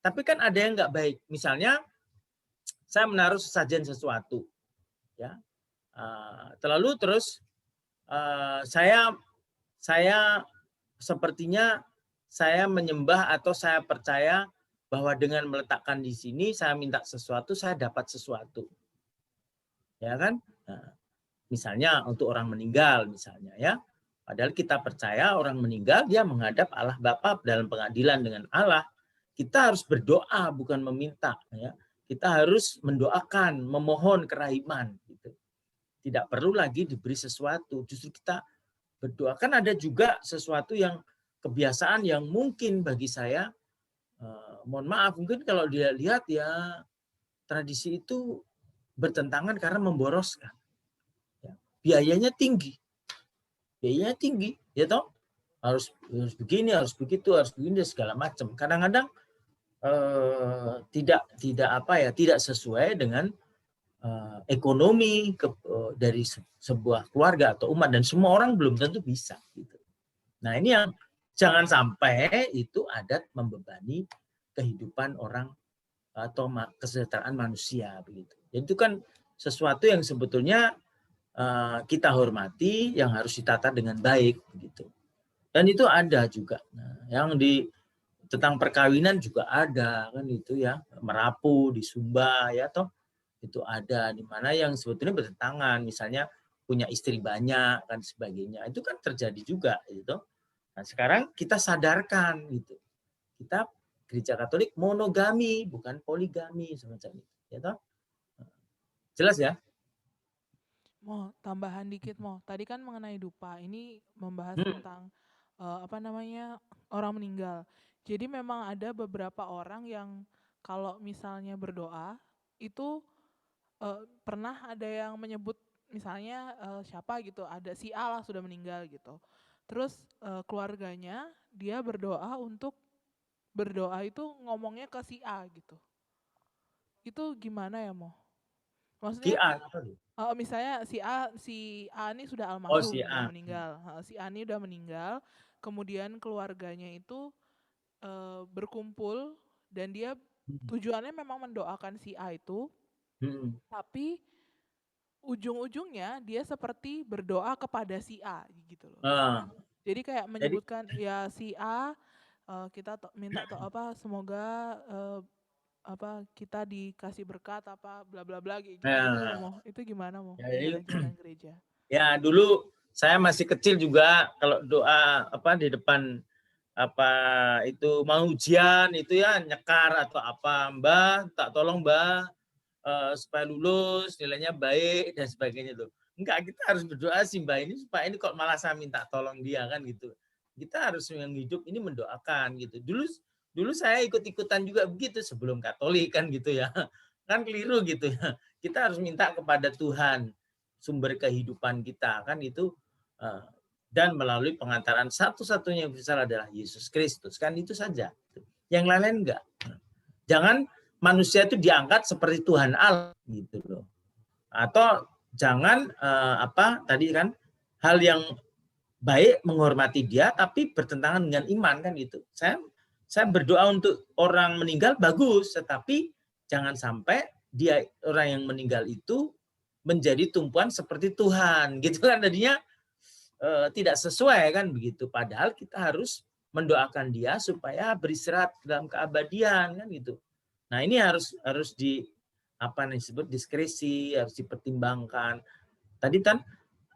[SPEAKER 2] Tapi kan ada yang nggak baik. Misalnya saya menaruh sesajen sesuatu, ya. Terlalu terus saya sepertinya saya menyembah atau saya percaya bahwa dengan meletakkan di sini saya minta sesuatu, saya dapat sesuatu. Ya kan? Nah, misalnya untuk orang meninggal misalnya, ya. Padahal kita percaya orang meninggal dia menghadap Allah Bapa dalam pengadilan dengan Allah. Kita harus berdoa bukan meminta, ya. Kita harus mendoakan, memohon kerahiman gitu. Tidak perlu lagi diberi sesuatu, justru kita berdoa. Kan ada juga sesuatu yang kebiasaan yang mungkin bagi saya, mohon maaf, mungkin kalau dia lihat ya tradisi itu bertentangan karena memboroskan. Ya, biayanya tinggi, ya toh, harus begini, harus begitu, harus begini segala macam. Kadang-kadang tidak sesuai dengan ekonomi dari sebuah keluarga atau umat, dan semua orang belum tentu bisa. Gitu. Nah ini yang jangan sampai itu adat membebani kehidupan orang atau kesejahteraan manusia begitu. Jadi itu kan sesuatu yang sebetulnya kita hormati, yang harus ditata dengan baik begitu. Dan itu ada juga. Nah, yang tentang perkawinan juga ada kan itu ya, Merapu di Sumba ya toh. Itu ada di mana yang sebetulnya bertentangan, misalnya punya istri banyak dan sebagainya, itu kan terjadi juga gitu. Nah sekarang kita sadarkan gitu, kita gereja Katolik monogami bukan poligami semacam itu, ya toh. Jelas ya?
[SPEAKER 4] Mau tambahan dikit, mau. Tadi kan mengenai dupa, ini membahas tentang orang meninggal. Jadi memang ada beberapa orang yang kalau misalnya berdoa itu pernah ada yang menyebut misalnya siapa gitu, ada si A lah sudah meninggal gitu. Terus keluarganya dia berdoa itu ngomongnya ke si A gitu. Itu gimana ya, Mo? Maksudnya misalnya si A ini sudah almarhum, sudah meninggal. Si A ini udah meninggal, kemudian keluarganya itu berkumpul dan dia tujuannya memang mendoakan si A itu, tapi ujung-ujungnya dia seperti berdoa kepada si A gitu loh. Jadi kayak menyebutkan ya si A kita minta semoga kita dikasih berkat apa bla bla bla gitu. Itu gimana Mo? Dengan ajaran gereja?
[SPEAKER 2] Ya dulu saya masih kecil juga kalau doa di depan itu mau ujian itu ya nyekar atau apa, Mbah tak tolong Mbah supaya lulus nilainya baik dan sebagainya tuh. Enggak, kita harus berdoa sih Mbah ini supaya ini kok malah saya minta tolong dia kan gitu. Kita harus yang hidup ini mendoakan gitu. Dulu saya ikut-ikutan juga begitu sebelum Katolik kan gitu ya. Kan keliru gitu ya. Kita harus minta kepada Tuhan sumber kehidupan kita kan itu, dan melalui pengantaran satu-satunya yang besar adalah Yesus Kristus kan itu saja. Yang lain enggak. Jangan manusia itu diangkat seperti Tuhan Allah gitu loh. Atau jangan tadi kan hal yang baik menghormati dia tapi bertentangan dengan iman kan gitu. Saya berdoa untuk orang meninggal bagus, tetapi jangan sampai dia orang yang meninggal itu menjadi tumpuan seperti Tuhan gitu kan, tadinya tidak sesuai kan begitu. Padahal kita harus mendoakan dia supaya beristirahat dalam keabadian kan gitu. Nah ini harus disebut diskresi, harus dipertimbangkan. Tadi kan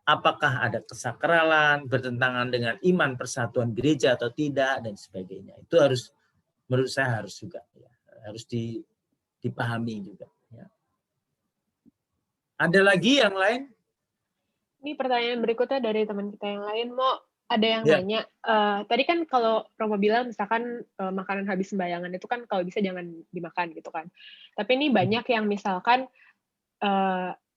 [SPEAKER 2] apakah ada kesakralan bertentangan dengan iman persatuan gereja atau tidak dan sebagainya. Itu harus menurut saya harus juga ya, harus dipahami juga. Ya. Ada lagi yang lain?
[SPEAKER 5] Ini pertanyaan berikutnya dari teman kita yang lain, Mo. Ada yang nanya, tadi kan kalau Romo bilang misalkan makanan habis sembayangan itu kan kalau bisa jangan dimakan gitu kan. Tapi ini banyak yang misalkan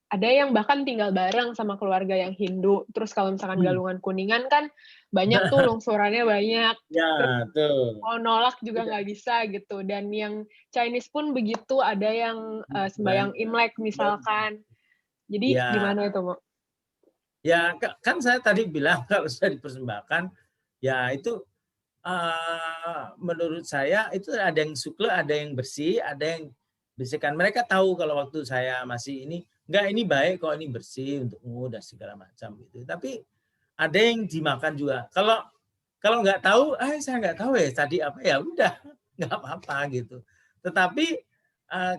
[SPEAKER 5] ada yang bahkan tinggal bareng sama keluarga yang Hindu. Terus kalau misalkan Galungan Kuningan kan banyak tuh lungsurannya banyak.
[SPEAKER 2] Ya, tuh.
[SPEAKER 5] Mau nolak juga nggak bisa gitu. Dan yang Chinese pun begitu, ada yang sembayang Imlek misalkan. Jadi gimana itu, Mo?
[SPEAKER 2] Ya kan saya tadi bilang kalau sudah dipersembahkan, ya itu menurut saya itu ada yang sukle, ada yang bersih, ada yang bersihkan. Mereka tahu kalau waktu saya masih enggak ini baik kok, ini bersih untukmu dan segala macam gitu. Tapi ada yang dimakan juga. Kalau nggak tahu, saya nggak tahu ya tadi apa, ya udah nggak apa-apa gitu. Tetapi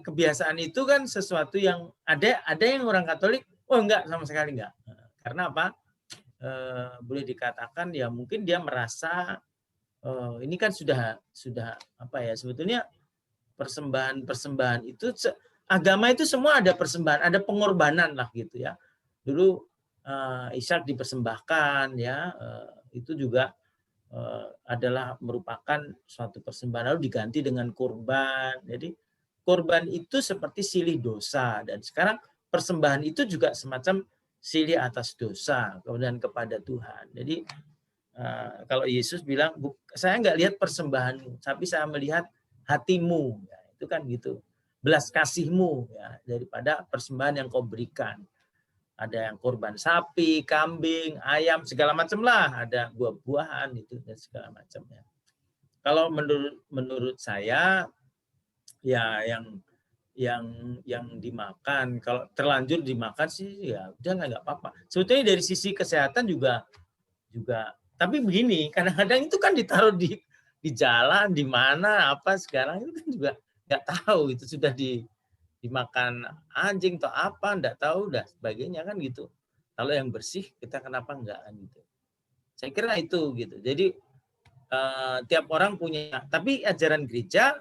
[SPEAKER 2] kebiasaan itu kan sesuatu yang ada yang orang Katolik, enggak, sama sekali enggak. Karena apa? Boleh dikatakan ya mungkin dia merasa ini kan sudah apa ya, sebetulnya persembahan itu agama itu semua ada persembahan, ada pengorbanan lah gitu ya. Dulu Ishak dipersembahkan ya, itu juga adalah merupakan suatu persembahan lalu diganti dengan kurban. Jadi kurban itu seperti silih dosa, dan sekarang persembahan itu juga semacam silih atas dosa kemudian kepada Tuhan. Jadi kalau Yesus bilang, saya nggak lihat persembahanmu, tapi saya melihat hatimu, ya, itu kan gitu, belas kasihmu ya, daripada persembahan yang kau berikan. Ada yang korban sapi, kambing, ayam, segala macam lah, ada buah-buahan itu dan segala macamnya. Kalau menurut saya ya yang dimakan, kalau terlanjur dimakan sih ya udah nggak apa-apa. Sebetulnya dari sisi kesehatan juga, tapi begini, kadang-kadang itu kan ditaruh di jalan, di mana apa sekarang itu kan juga nggak tahu itu sudah dimakan anjing atau apa, nggak tahu dah sebagainya kan gitu. Kalau yang bersih kita kenapa enggak gitu. Saya kira itu gitu. Jadi tiap orang punya, tapi ajaran gereja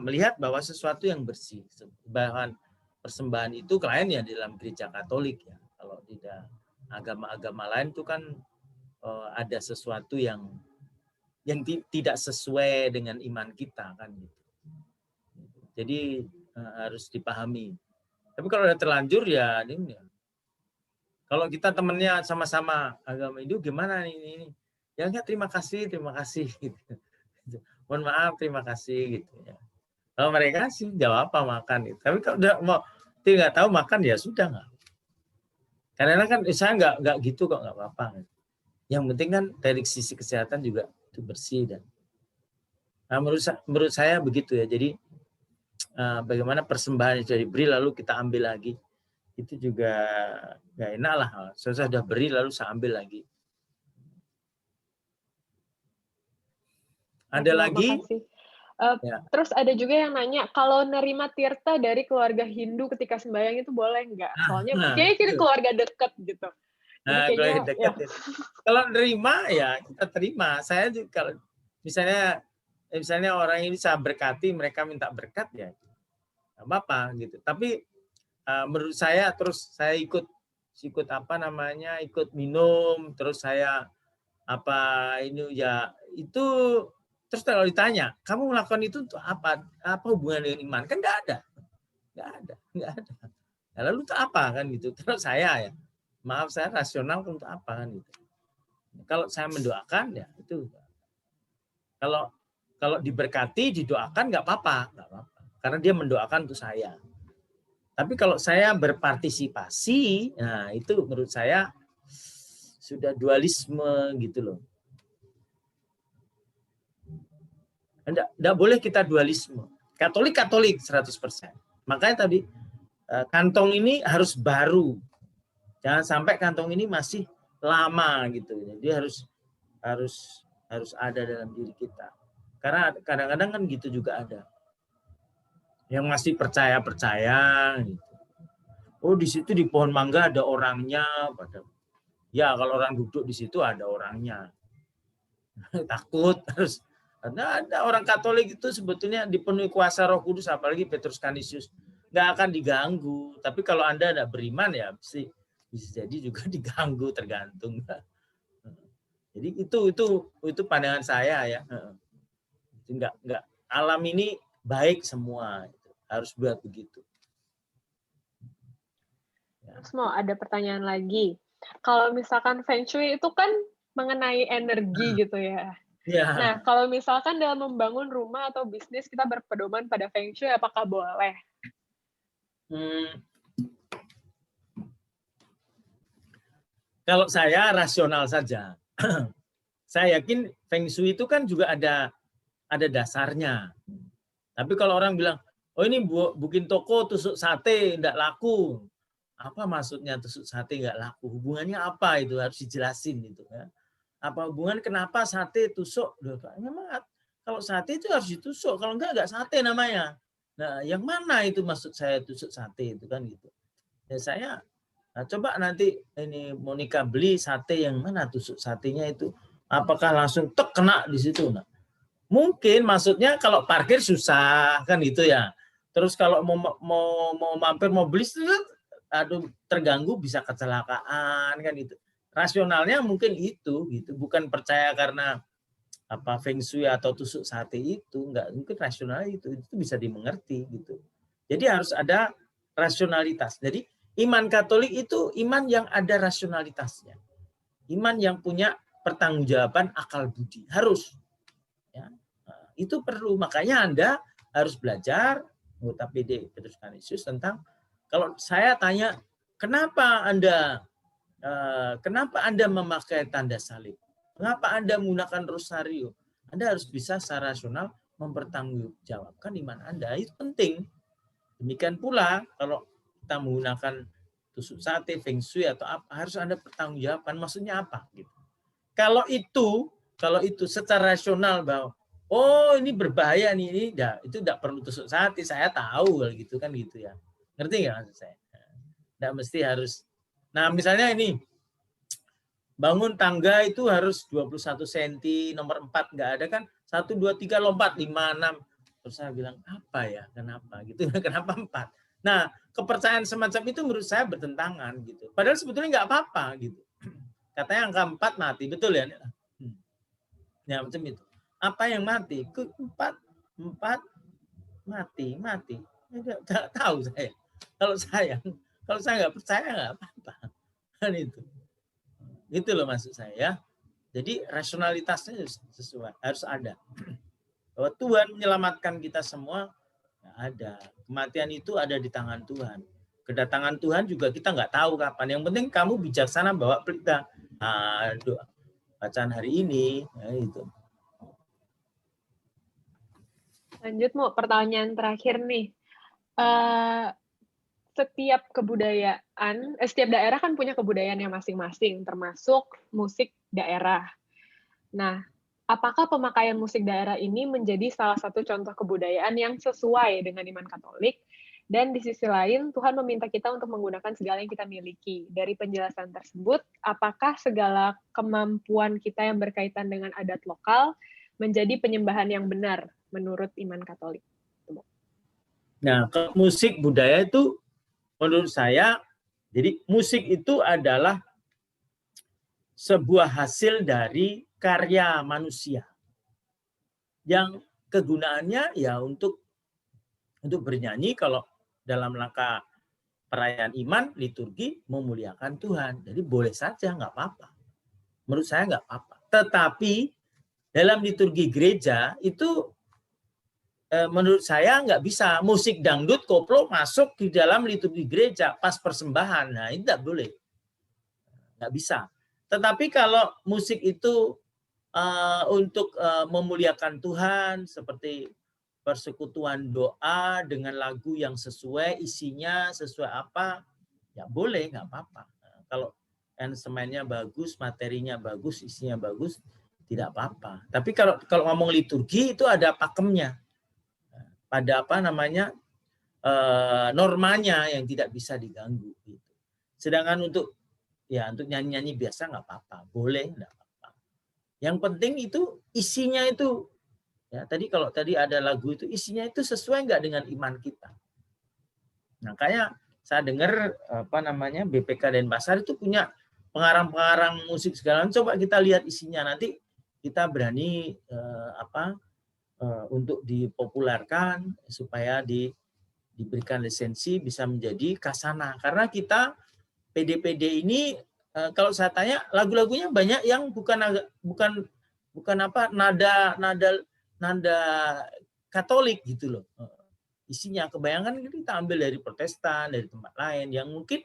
[SPEAKER 2] melihat bahwa sesuatu yang bersih, bahan persembahan itu klien ya di dalam gereja Katolik ya. Kalau tidak agama-agama lain itu kan ada sesuatu yang tidak sesuai dengan iman kita kan gitu. Jadi harus dipahami. Tapi kalau udah terlanjur ya ini. Kalau kita temennya sama-sama agama Hindu gimana ini? Ya enggak, terima kasih gitu. Mohon maaf, terima kasih gitu ya. Kalau mereka sih jawab apa makan gitu. Tapi kalau udah mau tidak tahu makan ya sudah nggak. Karena kan saya nggak gitu kok, nggak apa-apa. Yang penting kan dari sisi kesehatan juga itu bersih. Dan nah, menurut saya begitu ya. Jadi bagaimana persembahan yang sudah diberi lalu kita ambil lagi, itu juga nggak enak lah. Saya sudah beri lalu saya ambil lagi. Ada lagi?
[SPEAKER 5] Makasih.
[SPEAKER 2] Ya.
[SPEAKER 5] Terus ada juga yang nanya, kalau nerima tirta dari keluarga Hindu ketika sembahyang itu boleh nggak? Soalnya kayaknya keluarga deket gitu. Jadi kayaknya,
[SPEAKER 2] dekat ya. Kalau nerima ya kita terima. Saya juga, kalau misalnya orang ini saya berkati, mereka minta berkat ya, nggak apa-apa gitu. Tapi menurut saya terus saya ikut apa namanya, ikut minum, terus saya apa ini ya itu. Terus kalau ditanya, kamu melakukan itu untuk apa? Apa hubungan dengan iman? Kan nggak ada. Nah, lalu untuk apa kan gitu? Kalau saya ya, maaf saya rasional untuk apa kan gitu. Kalau saya mendoakan ya itu. Kalau diberkati, didoakan nggak apa-apa. Karena dia mendoakan untuk saya. Tapi kalau saya berpartisipasi, nah itu menurut saya sudah dualisme gitu loh. Tidak boleh kita dualisme. Katolik 100%. Makanya tadi kantong ini harus baru. Jangan sampai kantong ini masih lama gitu. Jadi harus ada dalam diri kita. Karena kadang-kadang kan gitu juga ada. Yang masih percaya gitu. Oh, di situ di pohon mangga ada orangnya. Ya, kalau orang duduk di situ ada orangnya. Takut harus. Karena ada orang Katolik itu sebetulnya dipenuhi kuasa Roh Kudus, apalagi Petrus Canisius, nggak akan diganggu. Tapi kalau Anda tidak beriman ya bisa jadi juga diganggu, tergantung. Jadi itu pandangan saya ya. Nggak alam ini baik semua, harus buat begitu.
[SPEAKER 5] Terus mau ada pertanyaan lagi. Kalau misalkan Feng Shui itu kan mengenai energi gitu ya.
[SPEAKER 2] Ya.
[SPEAKER 5] Nah, kalau misalkan dalam membangun rumah atau bisnis kita berpedoman pada Feng Shui, apakah boleh?
[SPEAKER 2] Kalau saya rasional saja. Saya yakin Feng Shui itu kan juga ada dasarnya. Tapi kalau orang bilang, oh ini bikin toko tusuk sate nggak laku. Apa maksudnya tusuk sate nggak laku? Hubungannya apa itu? Harus dijelasin itu ya. Apa hubungan kenapa sate tusuk? Memang kalau sate itu harus ditusuk, kalau enggak sate namanya. Nah, yang mana itu maksud saya tusuk sate itu kan gitu. Ya saya coba nanti ini Monica beli sate yang mana tusuk satenya itu, apakah langsung tek kena di situ? Nah, mungkin maksudnya kalau parkir susah kan gitu ya. Terus kalau mau mampir mau beli aduh terganggu bisa kecelakaan kan itu. Rasionalnya mungkin itu gitu, bukan percaya karena apa Feng Shui atau tusuk sate itu, enggak, mungkin rasional itu bisa dimengerti gitu. Jadi harus ada rasionalitas. Jadi iman Katolik itu iman yang ada rasionalitasnya. Iman yang punya pertanggungjawaban akal budi, harus. Ya. Nah, itu perlu, makanya Anda harus belajar anggota PD Petrus Canisius tentang, kalau saya tanya kenapa Anda memakai tanda salib? Mengapa Anda menggunakan rosario? Anda harus bisa secara rasional mempertanggungjawabkan iman Anda. Itu penting. Demikian pula kalau kita menggunakan tusuk sate, Feng Shui atau apa, harus Anda pertanggungjawabkan maksudnya apa gitu. Kalau itu secara rasional bahwa oh ini berbahaya nih, itu tidak perlu tusuk sate, saya tahu gitu kan gitu ya. Ngerti nggak maksud saya? Tidak mesti harus. Nah, misalnya ini, bangun tangga itu harus 21 cm, nomor 4 nggak ada kan, 1, 2, 3 lompat, 5, 6. Terus saya bilang, apa ya, kenapa? Gitu, kenapa 4? Nah, kepercayaan semacam itu menurut saya bertentangan. Gitu. Padahal sebetulnya nggak apa-apa. Gitu. Katanya angka 4 mati, betul ya? Ya, macam itu. Apa yang mati? 4 mati. Nggak tahu saya. Kalau saya nggak percaya nggak apa-apa. Kan itu. Itu loh maksud saya. Jadi rasionalitasnya sesuai, harus ada. Bahwa Tuhan menyelamatkan kita semua, ada. Kematian itu ada di tangan Tuhan. Kedatangan Tuhan juga kita nggak tahu kapan. Yang penting kamu bijaksana bawa pelita. bacaan hari ini. Nah, itu.
[SPEAKER 5] Lanjut, mau pertanyaan terakhir nih. Setiap kebudayaan, setiap daerah kan punya kebudayaannya masing-masing, termasuk musik daerah. Nah, apakah pemakaian musik daerah ini menjadi salah satu contoh kebudayaan yang sesuai dengan iman Katolik? Dan di sisi lain, Tuhan meminta kita untuk menggunakan segala yang kita miliki. Dari penjelasan tersebut, apakah segala kemampuan kita yang berkaitan dengan adat lokal menjadi penyembahan yang benar menurut iman Katolik?
[SPEAKER 2] Nah, kalau musik budaya itu menurut saya, jadi musik itu adalah sebuah hasil dari karya manusia yang kegunaannya ya untuk bernyanyi kalau dalam rangka perayaan iman, liturgi, memuliakan Tuhan. Jadi boleh saja, nggak apa-apa. Menurut saya nggak apa-apa. Tetapi dalam liturgi gereja itu menurut saya nggak bisa musik dangdut koplo masuk di dalam liturgi gereja pas persembahan. Nah, ini nggak boleh. Nggak bisa. Tetapi kalau musik itu untuk memuliakan Tuhan, seperti persekutuan doa dengan lagu yang sesuai, isinya sesuai apa, ya boleh, nggak apa-apa. Kalau instrumennya bagus, materinya bagus, isinya bagus, tidak apa-apa. Tapi kalau ngomong liturgi itu ada pakemnya. Pada apa namanya normanya yang tidak bisa diganggu. Gitu. Sedangkan untuk nyanyi-nyanyi biasa nggak apa-apa, boleh nggak apa-apa. Yang penting itu isinya itu ya kalau tadi ada lagu itu isinya itu sesuai nggak dengan iman kita. Nah kayak saya dengar BPK Denpasar itu punya pengarang-pengarang musik segala macam. Coba kita lihat isinya nanti kita berani untuk dipopulerkan supaya diberikan lisensi bisa menjadi kasana. Karena kita PD ini kalau saya tanya lagu-lagunya banyak yang bukan nada Katolik gitu loh. Isinya kebayangan kita ambil dari Protestan, dari tempat lain yang mungkin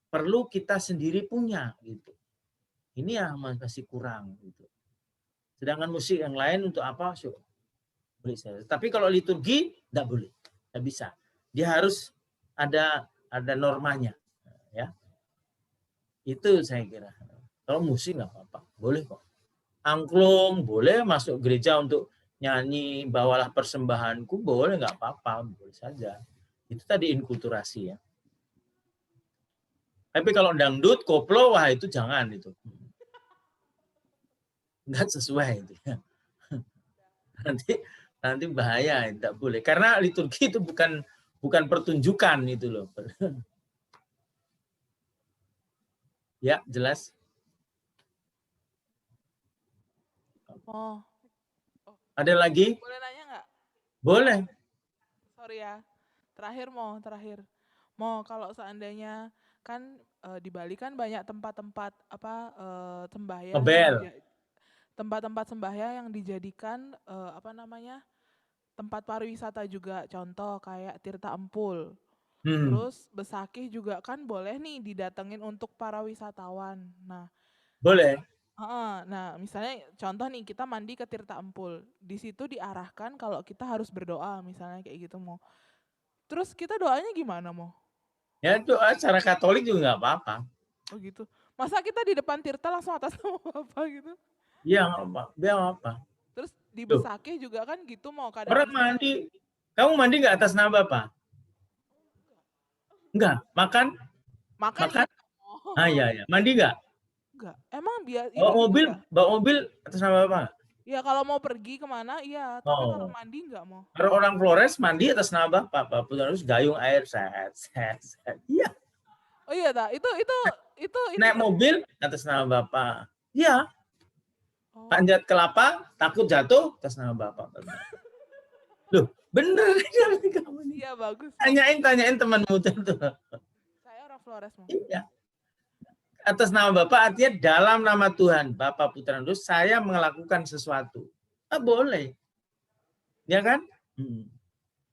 [SPEAKER 2] perlu kita sendiri punya gitu. Ini yang masih kurang gitu. Sedangkan musik yang lain untuk apa? Tapi kalau liturgi enggak boleh, enggak bisa. Dia harus ada normanya, ya. Itu saya kira. Kalau musik enggak apa-apa, boleh kok. Angklung boleh, masuk gereja untuk nyanyi, bawalah persembahanku boleh, enggak apa-apa, boleh saja. Itu tadi inkulturasi ya. Tapi kalau dangdut, koplo, wah itu jangan itu. Enggak sesuai itu ya. Nanti bahaya, tidak boleh. Karena liturgi itu bukan pertunjukan itu loh. Ya, jelas.
[SPEAKER 4] Oh.
[SPEAKER 2] Ada lagi?
[SPEAKER 4] Boleh nanya nggak?
[SPEAKER 2] Boleh.
[SPEAKER 4] Sorry ya. Terakhir. Kalau seandainya kan di Bali kan banyak tempat-tempat sembahyang. Tempat-tempat sembahyang yang dijadikan tempat pariwisata juga, contoh kayak Tirta Empul. Terus Besakih juga kan boleh nih didatengin untuk para wisatawan. Nah,
[SPEAKER 2] boleh.
[SPEAKER 4] Nah, misalnya contoh nih kita mandi ke Tirta Empul. Di situ diarahkan kalau kita harus berdoa, misalnya kayak gitu mau. Terus kita doanya gimana mau?
[SPEAKER 2] Ya doa secara Katolik juga nggak apa-apa.
[SPEAKER 4] Oh gitu. Masa kita di depan Tirta langsung atas nama Bapak gitu?
[SPEAKER 2] Iya nggak apa.
[SPEAKER 4] Terus di Besakih juga kan gitu mau kadang.
[SPEAKER 2] Orang mandi, kamu mandi nggak atas nama Bapak? Enggak, makan? Iya. Mandi nggak?
[SPEAKER 4] Enggak. Emang biasa.
[SPEAKER 2] Bawa mobil atas nama Bapak?
[SPEAKER 4] Ya kalau mau pergi kemana, iya. Tapi kalau mandi enggak mau.
[SPEAKER 2] Kalau orang Flores mandi atas nama Bapak terus gayung air set. Iya.
[SPEAKER 4] Oh iya tak. Itu.
[SPEAKER 2] Naik mobil atas nama Bapak. Iya. Panjat kelapa, takut jatuh atas nama Bapak. Loh, bener kamu nih.
[SPEAKER 4] Iya bagus.
[SPEAKER 2] Tanyain temanmu tuh.
[SPEAKER 4] Saya orang Flores mau.
[SPEAKER 2] Iya. Atas nama Bapak artinya dalam nama Tuhan, Bapa, Putra, dan Roh, saya melakukan sesuatu. Boleh. Ya kan?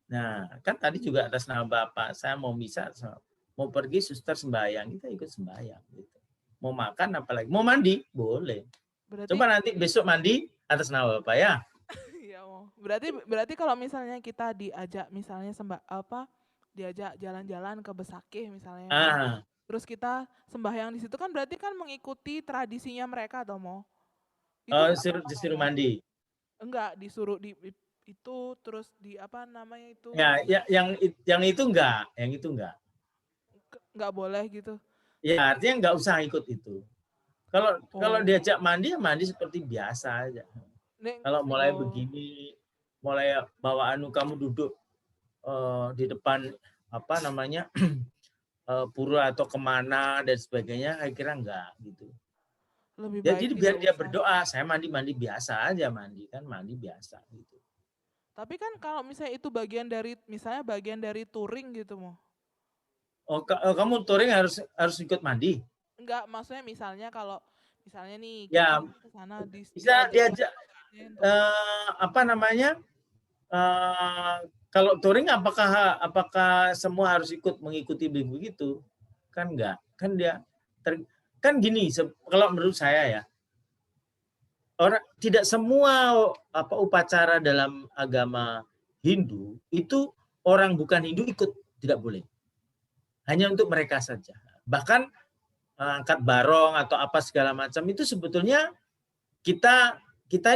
[SPEAKER 2] Nah, kan tadi juga atas nama Bapak, saya mau misa, mau pergi suster sembahyang, kita ikut sembahyang. Gitu. Mau makan apalagi, mau mandi, boleh.
[SPEAKER 4] Berarti
[SPEAKER 2] Coba nanti besok mandi atas nama Bapak ya.
[SPEAKER 4] ya Mo. Berarti kalau misalnya kita diajak misalnya diajak jalan-jalan ke Besakih misalnya Mo.
[SPEAKER 2] Ah,
[SPEAKER 4] Terus kita sembahyang di situ kan berarti kan mengikuti tradisinya mereka toh Mo. Itu nggak apa-apa toh,
[SPEAKER 2] disuruh
[SPEAKER 4] Mo?
[SPEAKER 2] mandi.
[SPEAKER 4] Enggak, disuruh itu terus di apa namanya itu
[SPEAKER 2] Ya, yang itu enggak,
[SPEAKER 4] nggak boleh gitu.
[SPEAKER 2] Ya artinya enggak usah ikut itu. Kalau
[SPEAKER 4] Oh,
[SPEAKER 2] diajak mandi ya mandi seperti biasa aja. Kalau mulai
[SPEAKER 4] oh.
[SPEAKER 2] begini, mulai bawa kamu duduk di depan apa namanya pura atau kemana dan sebagainya, saya kira enggak gitu.
[SPEAKER 4] Lebih
[SPEAKER 2] Ya,
[SPEAKER 4] baik
[SPEAKER 2] jadi biar
[SPEAKER 4] tidak
[SPEAKER 2] dia
[SPEAKER 4] usah.
[SPEAKER 2] berdoa, saya mandi biasa aja mandi biasa gitu.
[SPEAKER 4] Tapi kan kalau misalnya itu bagian dari touring gitu Mo.
[SPEAKER 2] Kamu touring harus ikut mandi.
[SPEAKER 4] Enggak, maksudnya misalnya nih kita
[SPEAKER 2] Ya,
[SPEAKER 4] ke sana
[SPEAKER 2] bisa
[SPEAKER 4] diajak
[SPEAKER 2] diajak apa namanya? Kalau touring apakah semua harus ikut mengikuti begitu? Kan enggak. Kan gini, kalau menurut saya ya, tidak semua upacara dalam agama Hindu itu orang bukan Hindu ikut, tidak boleh. Hanya untuk mereka saja. Bahkan angkat barong atau apa segala macam itu sebetulnya kita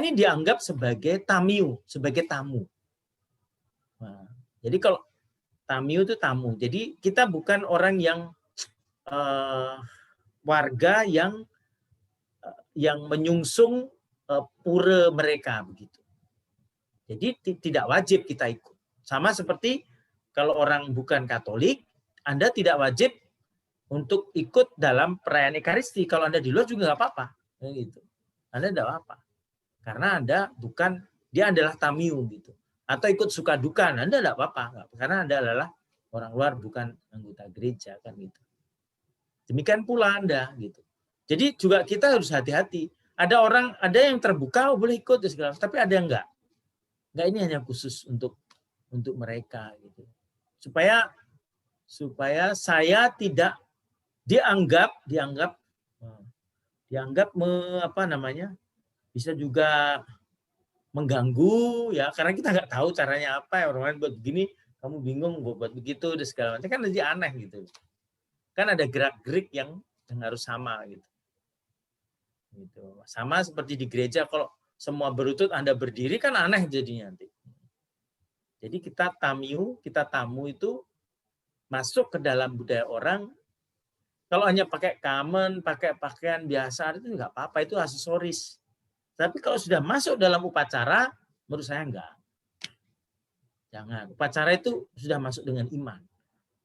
[SPEAKER 2] ini dianggap sebagai tamiu, sebagai tamu. Nah, jadi kalau tamiu itu tamu. Jadi kita bukan orang yang warga yang menyungsung pura mereka begitu. Jadi tidak wajib kita ikut. Sama seperti kalau orang bukan Katolik, Anda tidak wajib untuk ikut dalam perayaan Ekaristi. Kalau Anda di luar juga nggak apa-apa, gitu. Anda tidak apa-apa, karena Anda dia adalah tamiu gitu. Atau ikut suka duka, Anda tidak apa-apa, karena Anda adalah orang luar bukan anggota gereja kan gitu. Demikian pula Anda gitu. Jadi juga kita harus hati-hati. Ada yang terbuka boleh ikut segala, tapi ada yang enggak. Enggak, ini hanya khusus untuk mereka gitu. Supaya saya tidak dianggap bisa juga mengganggu ya, karena kita nggak tahu caranya apa ya, orang lain buat begini kamu bingung buat begitu dan segala macam, kan jadi aneh gitu. Kan ada gerak-gerik yang harus sama gitu. Sama seperti di gereja, kalau semua berlutut Anda berdiri kan aneh jadinya nanti. Jadi kita tamu itu masuk ke dalam budaya orang. Kalau hanya pakai kamen, pakai pakaian biasa itu nggak apa-apa, itu aksesoris. Tapi kalau sudah masuk dalam upacara, menurut saya enggak. Jangan. Upacara itu sudah masuk dengan iman.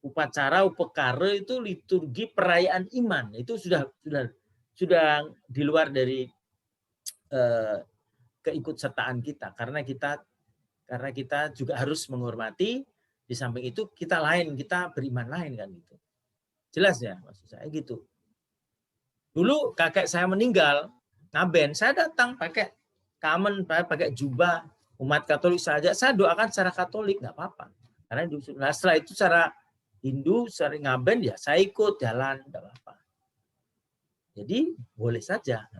[SPEAKER 2] Upacara, upekara itu liturgi perayaan iman. Itu sudah di luar dari keikutsertaan kita. Karena kita juga harus menghormati. Di samping itu kita beriman lain kan gitu. Jelas ya maksud saya gitu. Dulu kakek saya meninggal, ngaben, saya datang pakai kamen, pakai jubah umat Katolik saja, saya doakan secara Katolik, nggak apa-apa. Karena setelah itu secara Hindu, secara ngaben ya saya ikut jalan, nggak apa-apa. Jadi boleh saja.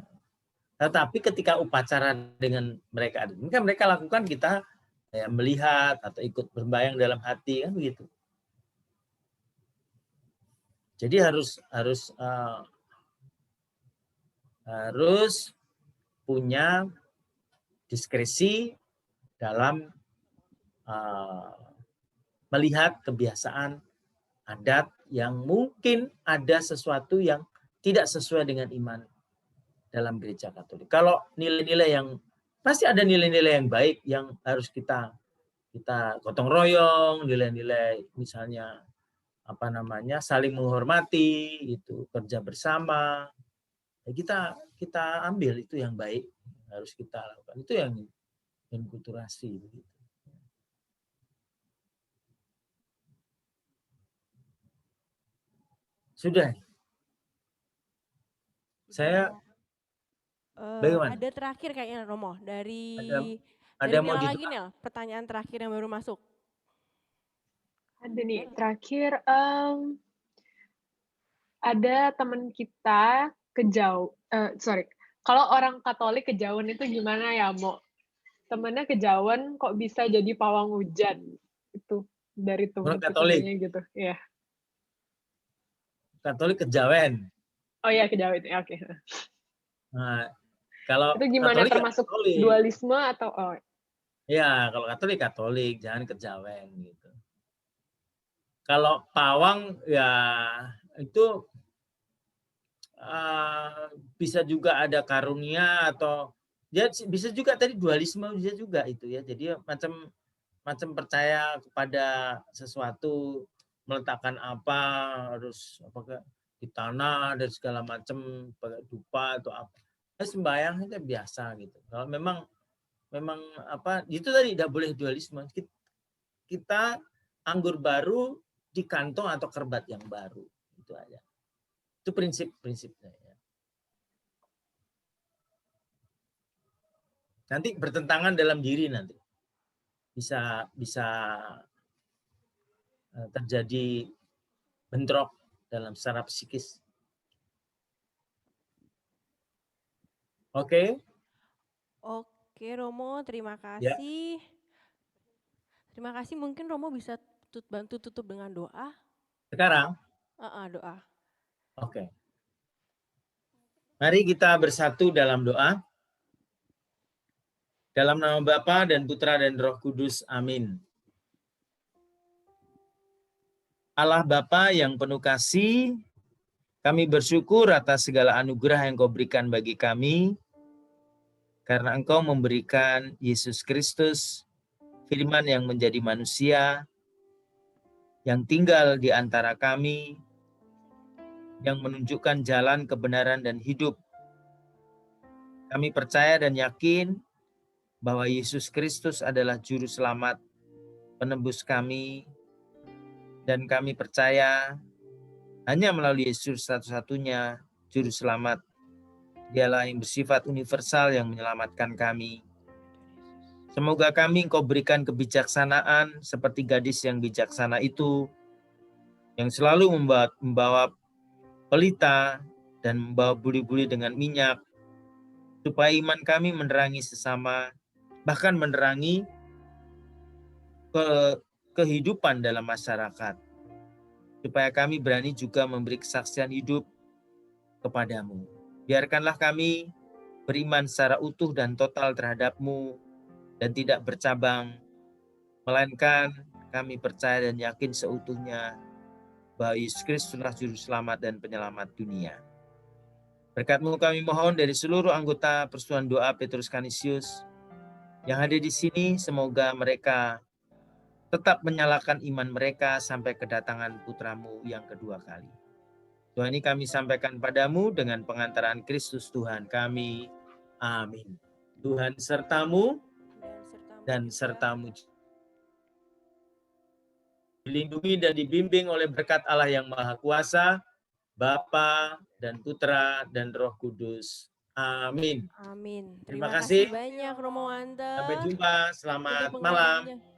[SPEAKER 2] Tetapi ketika upacara dengan mereka, ini kan mereka lakukan, kita ya, melihat atau ikut berbayang dalam hati kan begitu. Jadi harus punya diskresi dalam melihat kebiasaan adat yang mungkin ada sesuatu yang tidak sesuai dengan iman dalam gereja Katolik. Kalau nilai-nilai yang pasti ada nilai-nilai yang baik yang harus kita gotong royong, nilai-nilai misalnya saling menghormati, itu kerja bersama. Ya kita ambil itu yang baik, harus kita lakukan. Itu yang enkulturasi begitu. Sudah. Saya bagaimana?
[SPEAKER 1] Ada terakhir kayaknya Romo dari
[SPEAKER 2] Ada
[SPEAKER 1] Mila
[SPEAKER 2] mau
[SPEAKER 1] lagi nih, pertanyaan terakhir yang baru masuk.
[SPEAKER 5] Ada nih terakhir, ada teman kita Kalau orang Katolik kejauhan itu gimana ya, Mo? Temennya kejauhan kok bisa jadi pawang hujan? Itu dari
[SPEAKER 2] Orang
[SPEAKER 5] Tuhan
[SPEAKER 2] Katolik,
[SPEAKER 5] ketiganya gitu. Iya.
[SPEAKER 2] Katolik kejawen.
[SPEAKER 5] Oh iya, kejauhan. Ya, oke.
[SPEAKER 2] Nah, kalau
[SPEAKER 5] Itu gimana,
[SPEAKER 2] Katolik ya
[SPEAKER 5] termasuk
[SPEAKER 2] Katolik.
[SPEAKER 5] dualisme atau
[SPEAKER 2] Ya, kalau Katolik Katolik, jangan kejawen gitu. Kalau pawang ya itu bisa juga ada karunia atau ya bisa juga tadi dualisme bisa juga itu ya. Jadi macam percaya kepada sesuatu, meletakkan apa harus apakah di tanah dan segala macam pakai dupa atau apa. Sembahyang itu biasa gitu. Kalau memang apa itu tadi tidak boleh dualisme. Kita anggur baru di kantong atau kerbat yang baru, itu aja. Itu prinsipnya ya. Nanti bertentangan dalam diri nanti. Bisa terjadi bentrok dalam secara psikis. Oke?
[SPEAKER 1] Oke, Romo, terima
[SPEAKER 2] Ya.
[SPEAKER 1] kasih. Terima kasih, mungkin Romo bisa bantu tutup dengan doa.
[SPEAKER 2] Sekarang?
[SPEAKER 1] Doa.
[SPEAKER 2] Oke. Mari kita bersatu dalam doa. Dalam nama Bapa dan Putra dan Roh Kudus. Amin. Allah Bapa yang penuh kasih, kami bersyukur atas segala anugerah yang Kau berikan bagi kami, karena Engkau memberikan Yesus Kristus, Firman yang menjadi manusia, yang tinggal di antara kami, yang menunjukkan jalan kebenaran dan hidup. Kami percaya dan yakin bahwa Yesus Kristus adalah Juru Selamat, penebus kami, dan kami percaya hanya melalui Yesus satu-satunya Juru Selamat. Dialah yang bersifat universal yang menyelamatkan kami. Semoga kami Engkau berikan kebijaksanaan seperti gadis yang bijaksana itu, yang selalu membawa pelita dan membawa buli-buli dengan minyak, supaya iman kami menerangi sesama, bahkan menerangi kehidupan dalam masyarakat, supaya kami berani juga memberi kesaksian hidup kepadamu. Biarkanlah kami beriman secara utuh dan total terhadap-Mu dan tidak bercabang, melainkan kami percaya dan yakin seutuhnya bahwa Yesus Kristuslah Juru Selamat dan Penyelamat dunia. Berkat-Mu kami mohon dari seluruh anggota Persekutuan Doa Petrus Canisius yang hadir di sini, semoga mereka tetap menyalakan iman mereka sampai kedatangan Putra-Mu yang kedua kali. Tuhan, ini kami sampaikan padamu dengan pengantaran Kristus Tuhan kami. Amin. Tuhan sertamu dan sertamu. Dilindungi dan dibimbing oleh berkat Allah yang Maha Kuasa, Bapa dan Putra dan Roh Kudus. Amin.
[SPEAKER 1] Amin.
[SPEAKER 2] Terima
[SPEAKER 1] Terima kasih
[SPEAKER 2] kasih.
[SPEAKER 1] banyak, Romo Wante.
[SPEAKER 2] Sampai jumpa. Selamat
[SPEAKER 1] Untuk
[SPEAKER 2] malam.
[SPEAKER 1] pengajarnya.